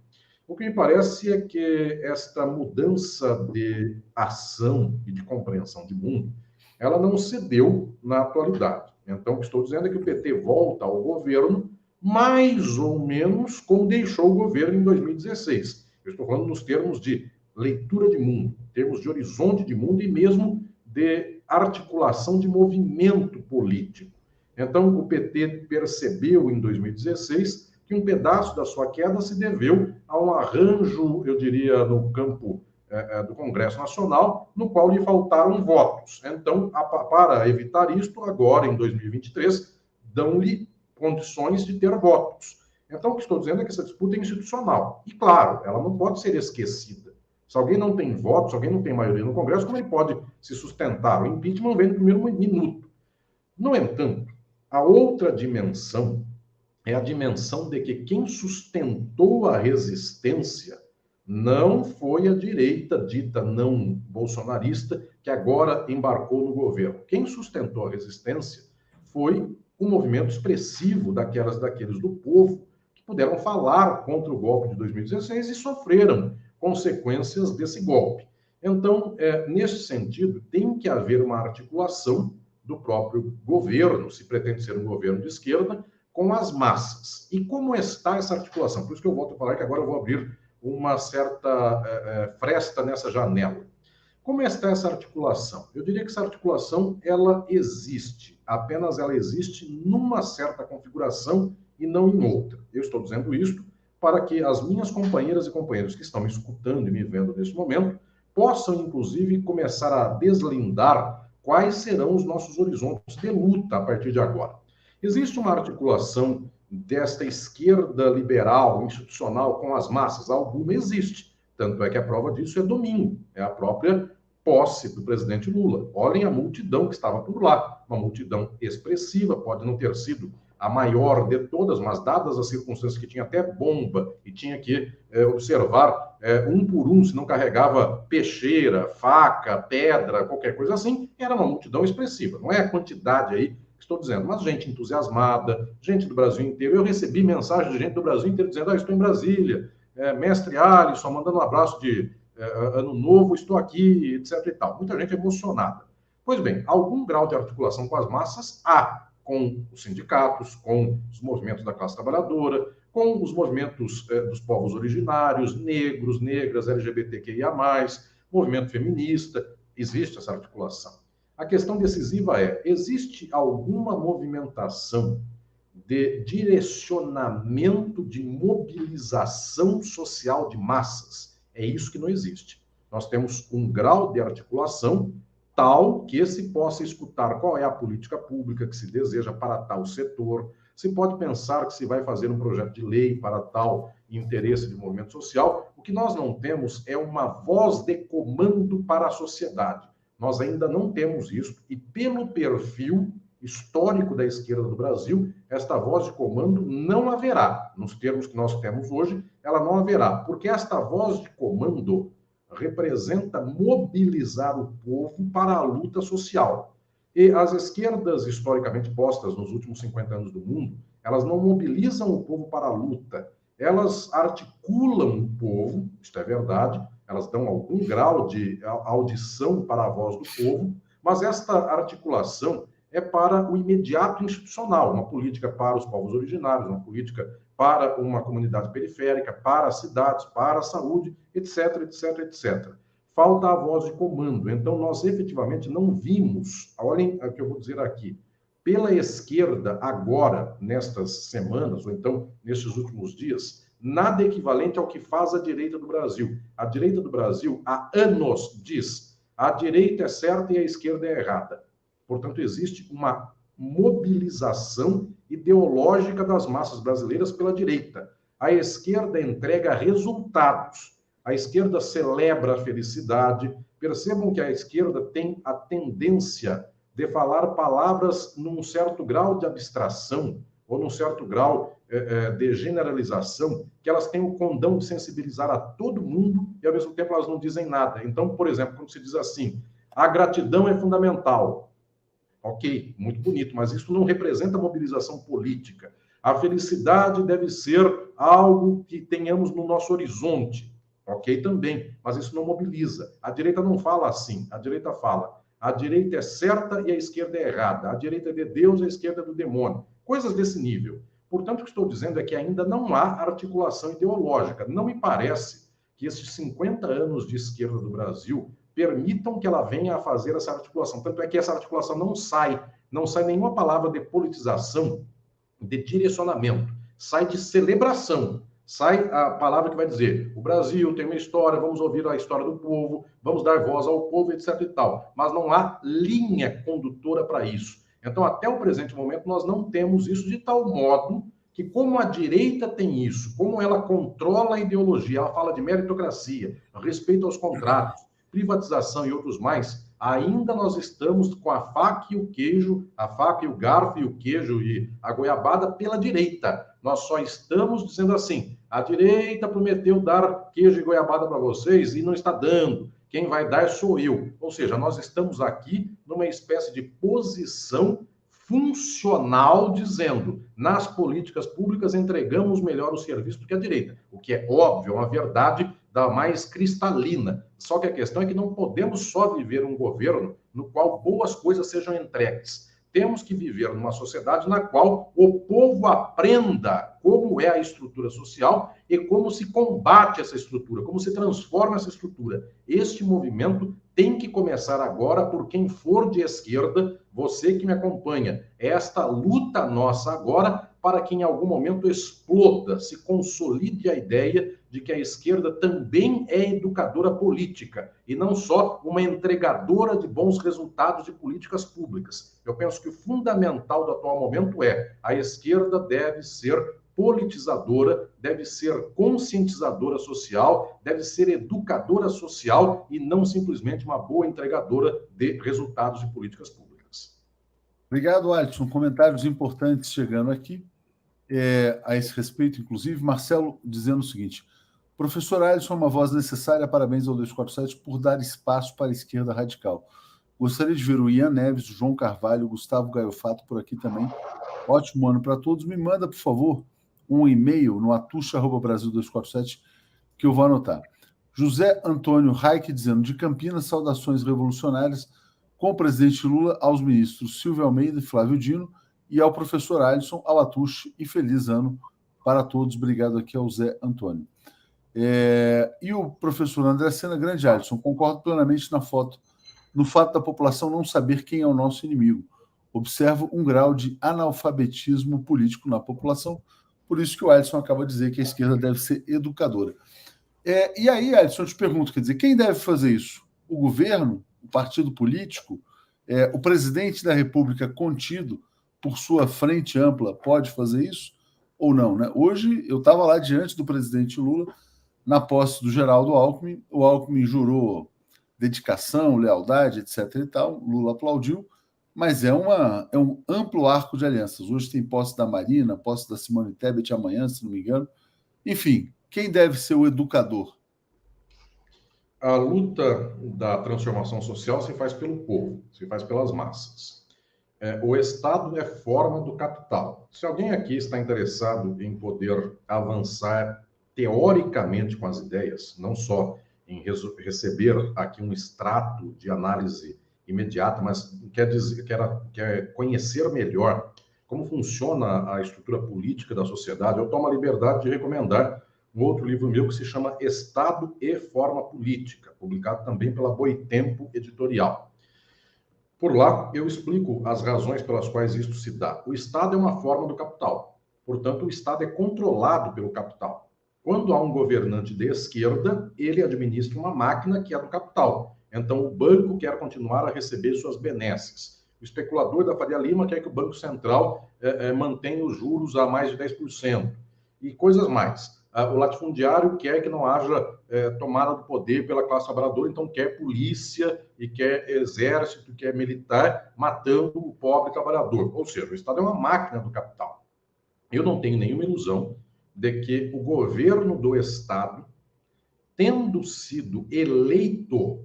O que me parece é que esta mudança de ação e de compreensão de mundo, ela não se deu na atualidade. Então, o que estou dizendo é que o PT volta ao governo mais ou menos como deixou o governo em 2016. Eu estou falando nos termos de leitura de mundo, termos de horizonte de mundo e mesmo de articulação de movimento político. Então, o PT percebeu em 2016 que um pedaço da sua queda se deveu a um arranjo, eu diria, no campo do Congresso Nacional, no qual lhe faltaram votos. Então, para evitar isto, agora, em 2023, dão-lhe condições de ter votos. Então, o que estou dizendo é que essa disputa é institucional. E, claro, ela não pode ser esquecida. Se alguém não tem votos, se alguém não tem maioria no Congresso, como ele pode se sustentar? O impeachment vem no primeiro minuto. No entanto, a outra dimensão é a dimensão de que quem sustentou a resistência não foi a direita dita não bolsonarista que agora embarcou no governo. Quem sustentou a resistência foi um movimento expressivo daqueles do povo que puderam falar contra o golpe de 2016 e sofreram consequências desse golpe. Então, nesse sentido, tem que haver uma articulação do próprio governo, se pretende ser um governo de esquerda, com as massas. E como está essa articulação? Por isso que eu volto a falar que agora eu vou abrir uma certa fresta nessa janela. Como está essa articulação? Eu diria que essa articulação, ela existe, apenas ela existe numa certa configuração e não em outra. Eu estou dizendo isto para que as minhas companheiras e companheiros que estão me escutando e me vendo nesse momento possam, inclusive, começar a deslindar quais serão os nossos horizontes de luta a partir de agora. Existe uma articulação desta esquerda liberal, institucional, com as massas? Alguma existe. Tanto é que a prova disso é domingo, é a própria posse do presidente Lula. Olhem a multidão que estava por lá, uma multidão expressiva, pode não ter sido a maior de todas, mas dadas as circunstâncias que tinha até bomba e tinha que observar um por um, se não carregava peixeira, faca, pedra, qualquer coisa assim, era uma multidão expressiva. Não é a quantidade aí que estou dizendo, mas gente entusiasmada, gente do Brasil inteiro. Eu recebi mensagem de gente do Brasil inteiro dizendo, estou em Brasília, mestre Alisson, mandando um abraço de ano novo, estou aqui, etc e tal. Muita gente emocionada. Pois bem, algum grau de articulação com as massas há, com os sindicatos, com os movimentos da classe trabalhadora, com os movimentos dos povos originários, negros, negras, LGBTQIA+, movimento feminista, existe essa articulação. A questão decisiva é, existe alguma movimentação de direcionamento de mobilização social de massas? É isso que não existe. Nós temos um grau de articulação tal que se possa escutar qual é a política pública que se deseja para tal setor, se pode pensar que se vai fazer um projeto de lei para tal interesse de movimento social. O que nós não temos é uma voz de comando para a sociedade. Nós ainda não temos isso, e pelo perfil histórico da esquerda do Brasil, esta voz de comando não haverá. Nos termos que nós temos hoje, ela não haverá, porque esta voz de comando representa mobilizar o povo para a luta social. E as esquerdas historicamente postas nos últimos 50 anos do mundo, elas não mobilizam o povo para a luta, elas articulam o povo, isto é verdade, elas dão algum grau de audição para a voz do povo, mas esta articulação é para o imediato institucional, uma política para os povos originários, uma política para uma comunidade periférica, para as cidades, para a saúde, etc, etc, etc. Falta a voz de comando. Então, nós efetivamente não vimos, olhem o que eu vou dizer aqui, pela esquerda agora, nestas semanas, ou então nestes últimos dias, nada equivalente ao que faz a direita do Brasil. A direita do Brasil, há anos, diz, a direita é certa e a esquerda é errada. Portanto, existe uma mobilização ideológica das massas brasileiras pela direita. A esquerda entrega resultados. A esquerda celebra a felicidade. Percebam que a esquerda tem a tendência de falar palavras num certo grau de abstração ou num certo grau de generalização, que elas têm o condão de sensibilizar a todo mundo e, ao mesmo tempo, elas não dizem nada. Então, por exemplo, quando se diz assim, a gratidão é fundamental. Ok, muito bonito, mas isso não representa mobilização política. A felicidade deve ser algo que tenhamos no nosso horizonte. Ok, também, mas isso não mobiliza. A direita não fala assim. A direita fala, a direita é certa e a esquerda é errada. A direita é de Deus e a esquerda é do demônio. Coisas desse nível. Portanto, o que estou dizendo é que ainda não há articulação ideológica. Não me parece que esses 50 anos de esquerda do Brasil permitam que ela venha a fazer essa articulação. Tanto é que essa articulação não sai nenhuma palavra de politização, de direcionamento, sai de celebração. Sai a palavra que vai dizer, o Brasil tem uma história, vamos ouvir a história do povo, vamos dar voz ao povo, etc. e tal. Mas não há linha condutora para isso. Então, até o presente momento, nós não temos isso de tal modo que, como a direita tem isso, como ela controla a ideologia, ela fala de meritocracia, respeito aos contratos, privatização e outros mais, ainda nós estamos com a faca e o queijo, a faca e o garfo e o queijo e a goiabada pela direita. Nós só estamos dizendo assim, a direita prometeu dar queijo e goiabada para vocês e não está dando. Quem vai dar sou eu. Ou seja, nós estamos aqui numa espécie de posição funcional, dizendo, nas políticas públicas entregamos melhor o serviço do que a direita. O que é óbvio, é uma verdade da mais cristalina. Só que a questão é que não podemos só viver um governo no qual boas coisas sejam entregues. Temos que viver numa sociedade na qual o povo aprenda como é a estrutura social e como se combate essa estrutura, como se transforma essa estrutura. Este movimento tem que começar agora por quem for de esquerda, você que me acompanha. Esta luta nossa agora para que em algum momento exploda, se consolide a ideia de que a esquerda também é educadora política e não só uma entregadora de bons resultados de políticas públicas. Eu penso que o fundamental do atual momento é a esquerda deve ser politizadora, deve ser conscientizadora social, deve ser educadora social e não simplesmente uma boa entregadora de resultados de políticas públicas. Obrigado, Alisson. Comentários importantes chegando aqui a esse respeito, inclusive. Marcelo dizendo o seguinte, professor Alisson, uma voz necessária, parabéns ao 247 por dar espaço para a esquerda radical. Gostaria de ver o Ian Neves, o João Carvalho, o Gustavo Gaiofato por aqui também. Ótimo ano para todos. Me manda, por favor, um e-mail no atucha@brasil247 que eu vou anotar. José Antônio Reich dizendo, de Campinas, saudações revolucionárias com o presidente Lula, aos ministros Silvio Almeida e Flávio Dino e ao professor Alisson, ao Atucha, e feliz ano para todos. Obrigado aqui ao Zé Antônio. E o professor André Sena, grande Alisson, concordo plenamente no fato da população não saber quem é o nosso inimigo. Observo um grau de analfabetismo político na população, por isso que o Alisson acaba de dizer que a esquerda deve ser educadora. E aí, Alisson, eu te pergunto, quer dizer, quem deve fazer isso? O governo? O partido político? O presidente da República contido por sua frente ampla pode fazer isso ou não, né? Hoje, eu estava lá diante do presidente Lula, na posse do Geraldo Alckmin, o Alckmin jurou dedicação, lealdade, etc. e tal, Lula aplaudiu, mas é um amplo arco de alianças. Hoje tem posse da Marina, posse da Simone Tebet amanhã, se não me engano. Enfim, quem deve ser o educador? A luta da transformação social se faz pelo povo, se faz pelas massas. O Estado é forma do capital. Se alguém aqui está interessado em poder avançar teoricamente com as ideias, não só em receber aqui um extrato de análise imediata, mas quer conhecer melhor como funciona a estrutura política da sociedade, eu tomo a liberdade de recomendar um outro livro meu que se chama Estado e Forma Política, publicado também pela Boitempo Editorial. Por lá, eu explico as razões pelas quais isto se dá. O Estado é uma forma do capital. Portanto, o Estado é controlado pelo capital. Quando há um governante de esquerda, ele administra uma máquina que é do capital. Então, o banco quer continuar a receber suas benesses. O especulador da Faria Lima quer que o Banco Central mantenha os juros a mais de 10%. E coisas mais. O latifundiário quer que não haja tomada do poder pela classe trabalhadora, então quer polícia e quer exército, quer militar, matando o pobre trabalhador. Ou seja, o Estado é uma máquina do capital. Eu não tenho nenhuma ilusão de que o governo do Estado, tendo sido eleito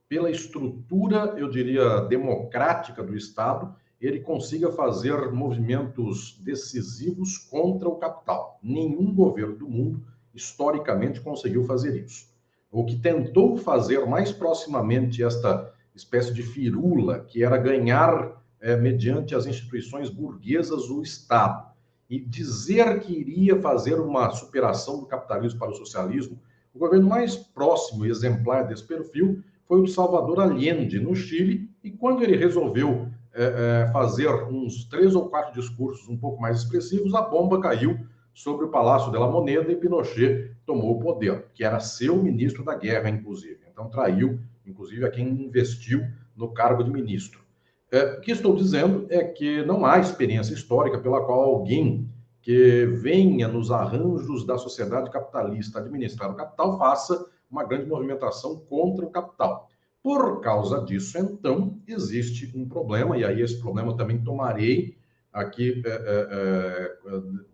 pela estrutura, eu diria, democrática do Estado, ele consiga fazer movimentos decisivos contra o capital. Nenhum governo do mundo, historicamente, conseguiu fazer isso. O que tentou fazer mais proximamente esta espécie de firula, que era ganhar, mediante as instituições burguesas, o Estado, e dizer que iria fazer uma superação do capitalismo para o socialismo, o governo mais próximo e exemplar desse perfil foi o de Salvador Allende, no Chile, e quando ele resolveu fazer uns 3 ou 4 discursos um pouco mais expressivos, a bomba caiu sobre o Palácio de la Moneda e Pinochet tomou o poder, que era seu ministro da guerra, inclusive. Então, traiu, inclusive, a quem investiu no cargo de ministro. O que estou dizendo é que não há experiência histórica pela qual alguém que venha nos arranjos da sociedade capitalista administrar o capital faça uma grande movimentação contra o capital. Por causa disso, então, existe um problema, e aí esse problema também tomarei aqui,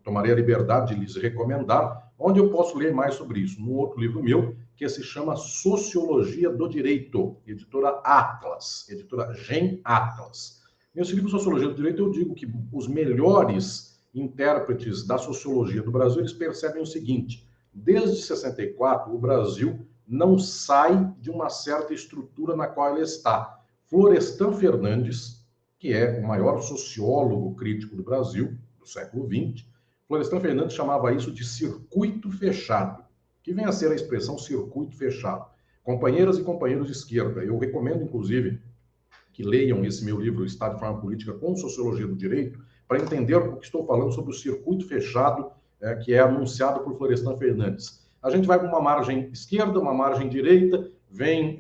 tomarei a liberdade de lhes recomendar, onde eu posso ler mais sobre isso, num outro livro meu, que se chama Sociologia do Direito, editora Atlas, editora Gen Atlas. Nesse livro Sociologia do Direito, eu digo que os melhores intérpretes da sociologia do Brasil, eles percebem o seguinte: desde 64, o Brasil não sai de uma certa estrutura na qual ele está. Florestan Fernandes, que é o maior sociólogo crítico do Brasil, do século XX, Florestan Fernandes chamava isso de circuito fechado, que vem a ser a expressão circuito fechado. Companheiras e companheiros de esquerda, eu recomendo, inclusive, que leiam esse meu livro, Estado de Forma Política com Sociologia do Direito, para entender o que estou falando sobre o circuito fechado que é anunciado por Florestan Fernandes. A gente vai para uma margem esquerda, uma margem direita, vem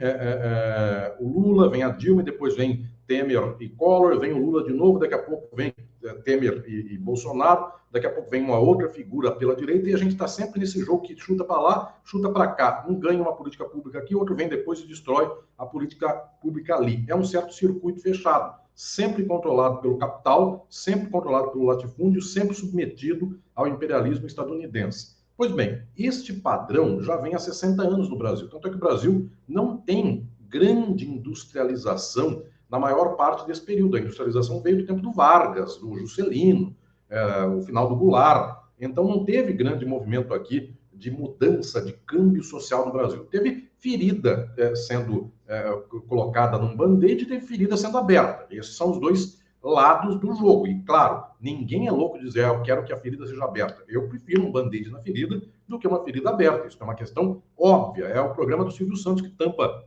o Lula, vem a Dilma, e depois vem Temer e Collor, vem o Lula de novo, daqui a pouco vem Temer e Bolsonaro, daqui a pouco vem uma outra figura pela direita, e a gente está sempre nesse jogo que chuta para lá, chuta para cá. Um ganha uma política pública aqui, outro vem depois e destrói a política pública ali. É um certo circuito fechado, sempre controlado pelo capital, sempre controlado pelo latifúndio, sempre submetido ao imperialismo estadunidense. Pois bem, este padrão já vem há 60 anos no Brasil. Tanto é que o Brasil não tem grande industrialização na maior parte desse período. A industrialização veio do tempo do Vargas, do Juscelino, o final do Goulart. Então não teve grande movimento aqui de mudança, de câmbio social no Brasil. Teve ferida sendo colocada num band-aid e teve ferida sendo aberta. Esses são os dois lados do jogo. E, claro, ninguém é louco de dizer eu quero que a ferida seja aberta. Eu prefiro um band-aid na ferida do que uma ferida aberta. Isso é uma questão óbvia. É o programa do Silvio Santos que tampa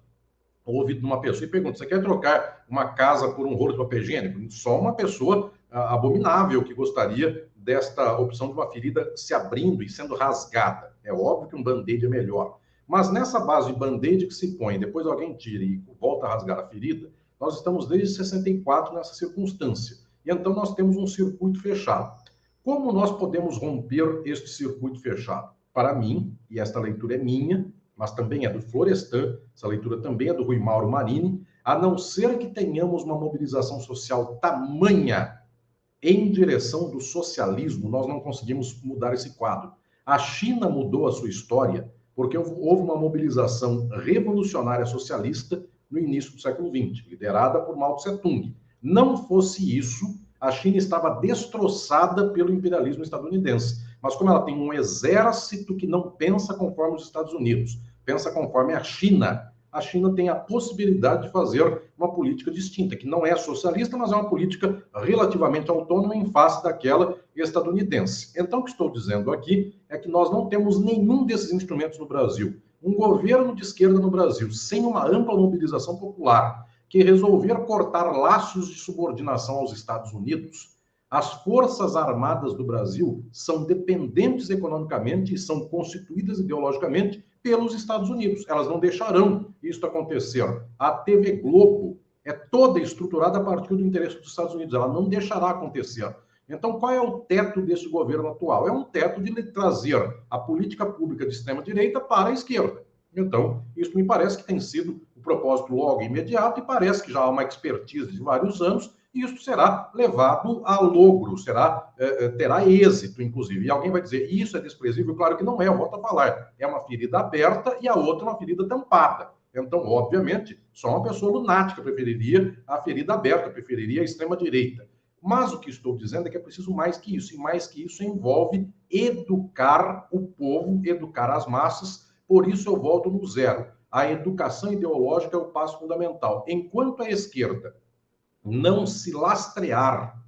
o ouvido de uma pessoa e pergunta: você quer trocar uma casa por um rolo de papel higiênico? Só uma pessoa abominável que gostaria desta opção de uma ferida se abrindo e sendo rasgada. É óbvio que um band-aid é melhor. Mas nessa base de band-aid que se põe, depois alguém tira e volta a rasgar a ferida, nós estamos desde 64 nessa circunstância. E então nós temos um circuito fechado. Como nós podemos romper este circuito fechado? Para mim, e esta leitura é minha, mas também é do Florestan, essa leitura também é do Rui Mauro Marini, a não ser que tenhamos uma mobilização social tamanha em direção do socialismo, nós não conseguimos mudar esse quadro. A China mudou a sua história porque houve uma mobilização revolucionária socialista no início do século XX, liderada por Mao Tse-tung. Não fosse isso, a China estava destroçada pelo imperialismo estadunidense. Mas como ela tem um exército que não pensa conforme os Estados Unidos, pensa conforme a China tem a possibilidade de fazer uma política distinta, que não é socialista, mas é uma política relativamente autônoma em face daquela estadunidense. Então, o que estou dizendo aqui é que nós não temos nenhum desses instrumentos no Brasil. Um governo de esquerda no Brasil, sem uma ampla mobilização popular, que resolver cortar laços de subordinação aos Estados Unidos. As Forças Armadas do Brasil são dependentes economicamente e são constituídas ideologicamente pelos Estados Unidos. Elas não deixarão isso acontecer. A TV Globo é toda estruturada a partir do interesse dos Estados Unidos. Ela não deixará acontecer. Então, qual é o teto desse governo atual? É um teto de trazer a política pública de extrema-direita para a esquerda. Então, isso me parece que tem sido o propósito logo imediato e parece que já há uma expertise de vários anos e isso será levado a logro, terá êxito, inclusive. E alguém vai dizer, isso é desprezível? Claro que não é, eu volto a falar. É uma ferida aberta e a outra uma ferida tampada. Então, obviamente, só uma pessoa lunática preferiria a ferida aberta, preferiria a extrema-direita. Mas o que estou dizendo é que é preciso mais que isso, e mais que isso envolve educar o povo, educar as massas. Por isso eu volto no zero. A educação ideológica é o passo fundamental. Enquanto a esquerda não se lastrear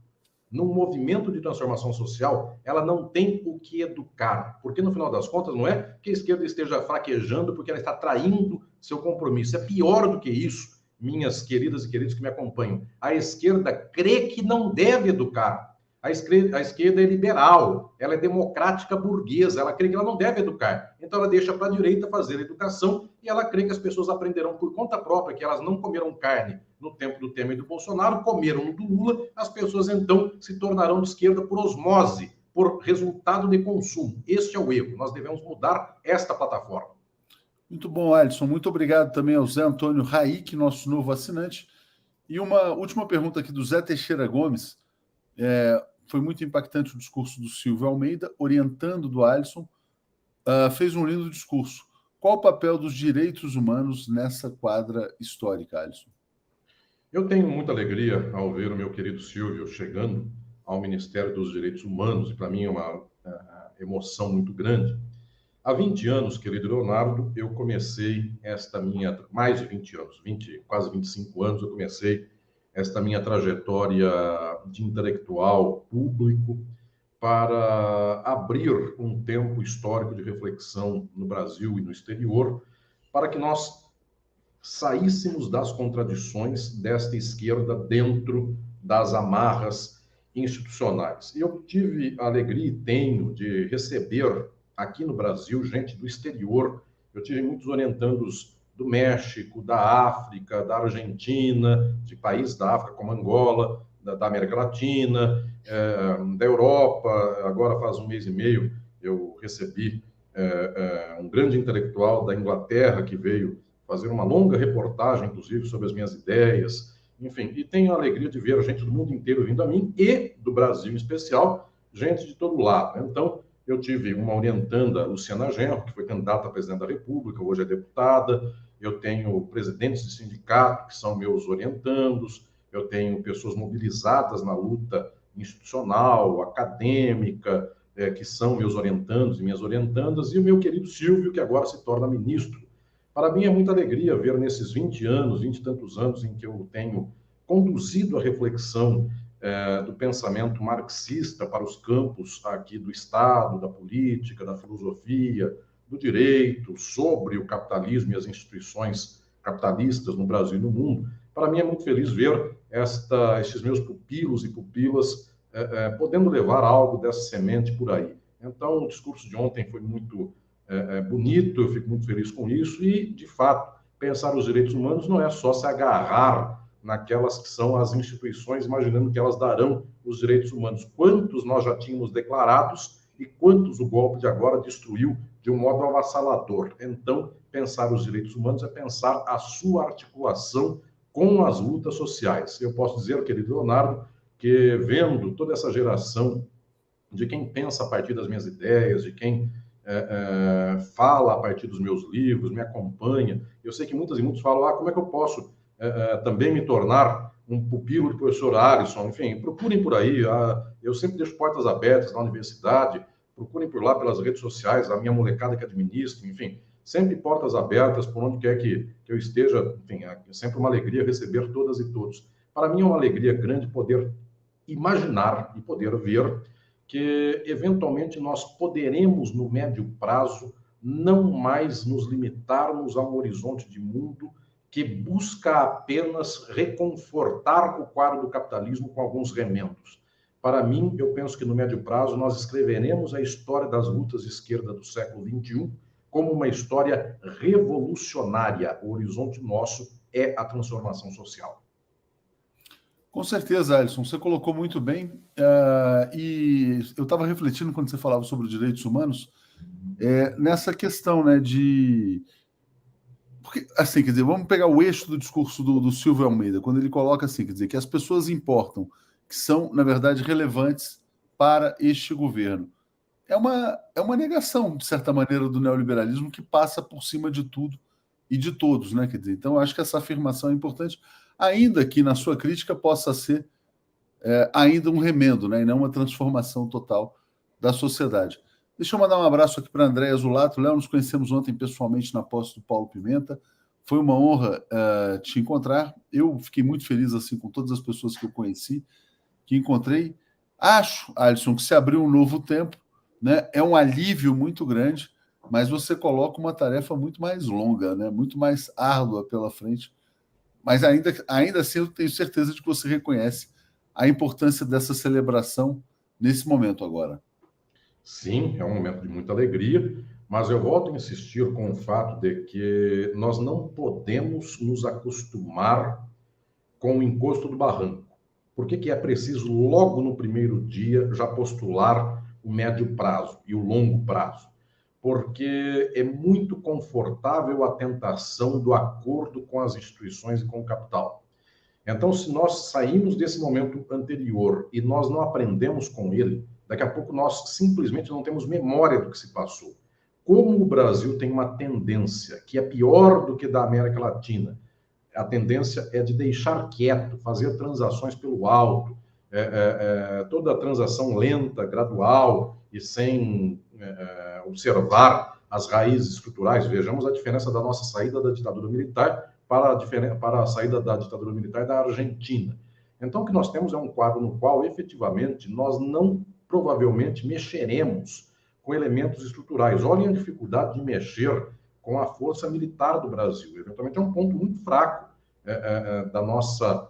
num movimento de transformação social, ela não tem o que educar. Porque, no final das contas, não é que a esquerda esteja fraquejando porque ela está traindo seu compromisso. É pior do que isso, minhas queridas e queridos que me acompanham. A esquerda crê que não deve educar. A esquerda é liberal, ela é democrática burguesa, ela crê que ela não deve educar. Então ela deixa para a direita fazer a educação e ela crê que as pessoas aprenderão por conta própria, que elas não comeram carne no tempo do Temer e do Bolsonaro, comeram no do Lula, as pessoas então se tornarão de esquerda por osmose, por resultado de consumo. Este é o erro. Nós devemos mudar esta plataforma. Muito bom, Alisson. Muito obrigado também ao Zé Antônio Raik, nosso novo assinante. E uma última pergunta aqui do Zé Teixeira Gomes. Foi muito impactante o discurso do Silvio Almeida, orientando do Alisson. Fez um lindo discurso. Qual o papel dos direitos humanos nessa quadra histórica, Alisson? Eu tenho muita alegria ao ver o meu querido Silvio chegando ao Ministério dos Direitos Humanos, e para mim é uma emoção muito grande. Há 20 anos, querido Leonardo, eu comecei esta minha, mais de 20 anos, quase 25 anos, eu comecei esta minha trajetória de intelectual público para abrir um tempo histórico de reflexão no Brasil e no exterior, para que nós saíssemos das contradições desta esquerda dentro das amarras institucionais. E eu tive a alegria e tenho de receber aqui no Brasil gente do exterior. Eu tive muitos orientandos do México, da África, da Argentina, de países da África como Angola, da América Latina, da Europa. Agora faz um mês e meio eu recebi um grande intelectual da Inglaterra que veio fazer uma longa reportagem, inclusive, sobre as minhas ideias, enfim, e tenho a alegria de ver gente do mundo inteiro vindo a mim, e do Brasil em especial, gente de todo lado. Então, eu tive uma orientanda, Luciana Genro, que foi candidata a presidente da República, hoje é deputada, eu tenho presidentes de sindicato, que são meus orientandos, eu tenho pessoas mobilizadas na luta institucional, acadêmica, que são meus orientandos e minhas orientandas, e o meu querido Silvio, que agora se torna ministro. Para mim é muita alegria ver nesses 20 anos, 20 e tantos anos em que eu tenho conduzido a reflexão do pensamento marxista para os campos aqui do Estado, da política, da filosofia, do direito, sobre o capitalismo e as instituições capitalistas no Brasil e no mundo. Para mim é muito feliz ver esses meus pupilos e pupilas podendo levar algo dessa semente por aí. Então, o discurso de ontem foi muito bonito, eu fico muito feliz com isso, e, de fato, pensar os direitos humanos não é só se agarrar naquelas que são as instituições, imaginando que elas darão os direitos humanos. Quantos nós já tínhamos declarados e quantos o golpe de agora destruiu de um modo avassalador. Então, pensar os direitos humanos é pensar a sua articulação com as lutas sociais. Eu posso dizer, querido Leonardo, que vendo toda essa geração de quem pensa a partir das minhas ideias, de quem fala a partir dos meus livros, me acompanha. Eu sei que muitas e muitos falam, como é que eu posso também me tornar um pupilo do professor Alisson? Enfim, procurem por aí. Eu sempre deixo portas abertas na universidade, procurem por lá pelas redes sociais, a minha molecada que administra, enfim, sempre portas abertas por onde quer que eu esteja. Enfim, é sempre uma alegria receber todas e todos. Para mim é uma alegria grande poder imaginar e poder ver que, eventualmente, nós poderemos, no médio prazo, não mais nos limitarmos a um horizonte de mundo que busca apenas reconfortar o quadro do capitalismo com alguns remendos. Para mim, eu penso que, no médio prazo, nós escreveremos a história das lutas de esquerda do século XXI como uma história revolucionária. O horizonte nosso é a transformação social. Com certeza, Alisson, você colocou muito bem. E eu estava refletindo quando você falava sobre os direitos humanos, nessa questão, né, de. Porque, assim, quer dizer, vamos pegar o eixo do discurso do Silvio Almeida, quando ele coloca assim, quer dizer, que as pessoas importam, que são, na verdade, relevantes para este governo. É uma negação, de certa maneira, do neoliberalismo que passa por cima de tudo e de todos, né? Quer dizer, então, eu acho que essa afirmação é importante, ainda que na sua crítica possa ser ainda um remendo, né? E não uma transformação total da sociedade. Deixa eu mandar um abraço aqui para Andréa Zulato. Léo, nos conhecemos ontem pessoalmente na posse do Paulo Pimenta. Foi uma honra te encontrar. Eu fiquei muito feliz assim com todas as pessoas que eu conheci, que encontrei. Acho, Alisson, que se abriu um novo tempo, né? É um alívio muito grande, mas você coloca uma tarefa muito mais longa, né? Muito mais árdua pela frente. Mas ainda assim, eu tenho certeza de que você reconhece a importância dessa celebração nesse momento agora. Sim, é um momento de muita alegria, mas eu volto a insistir com o fato de que nós não podemos nos acostumar com o encosto do barranco. Por que que é preciso, logo no primeiro dia, já postular o médio prazo e o longo prazo? Porque é muito confortável a tentação do acordo com as instituições e com o capital. Então, se nós saímos desse momento anterior e nós não aprendemos com ele, daqui a pouco nós simplesmente não temos memória do que se passou. Como o Brasil tem uma tendência que é pior do que da América Latina, a tendência é de deixar quieto, fazer transações pelo alto, toda a transação lenta, gradual e sem observar as raízes estruturais. Vejamos a diferença da nossa saída da ditadura militar para a saída da ditadura militar da Argentina. Então, o que nós temos é um quadro no qual, efetivamente, nós não provavelmente mexeremos com elementos estruturais. Olhem a dificuldade de mexer com a força militar do Brasil. Eventualmente é um ponto muito fraco da nossa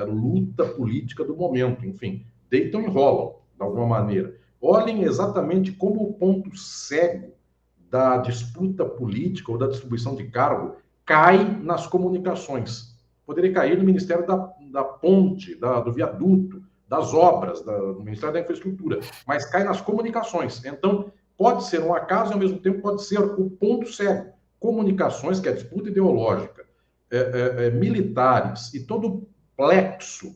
luta política do momento. Enfim, deitam e rolam, de alguma maneira. Olhem exatamente como o ponto cego da disputa política ou da distribuição de cargo cai nas comunicações. Poderia cair no Ministério da Ponte, do viaduto, das obras, do Ministério da Infraestrutura, mas cai nas comunicações. Então, pode ser um acaso e, ao mesmo tempo, pode ser o ponto cego. Comunicações, que é a disputa ideológica, militares e todo o plexo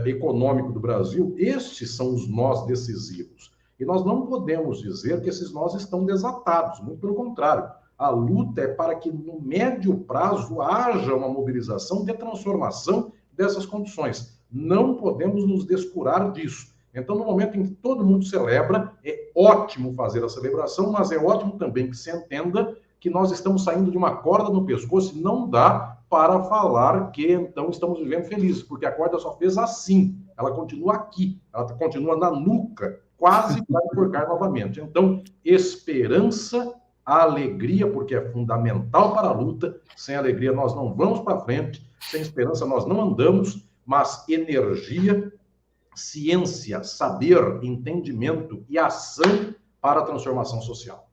econômico do Brasil, estes são os nós decisivos. E nós não podemos dizer que esses nós estão desatados, muito pelo contrário. A luta é para que, no médio prazo, haja uma mobilização de transformação dessas condições. Não podemos nos descurar disso. Então, no momento em que todo mundo celebra, é ótimo fazer a celebração, mas é ótimo também que se entenda que nós estamos saindo de uma corda no pescoço e não dá para falar que, então, estamos vivendo felizes, porque a corda só fez assim, ela continua aqui, ela continua na nuca, quase vai enforcar novamente. Então, esperança, a alegria, porque é fundamental para a luta. Sem alegria nós não vamos para frente, sem esperança nós não andamos, mas energia, ciência, saber, entendimento e ação para a transformação social.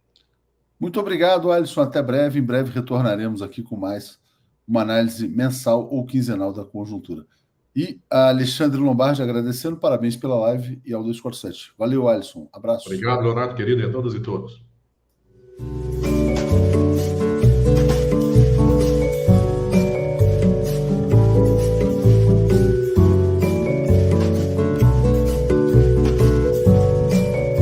Muito obrigado, Alisson. Até breve. Em breve retornaremos aqui com mais uma análise mensal ou quinzenal da conjuntura. E a Alexandre Lombardi agradecendo, parabéns pela live e ao 247. Valeu, Alisson. Abraço. Obrigado, Leonardo, querido, e a todas e todos.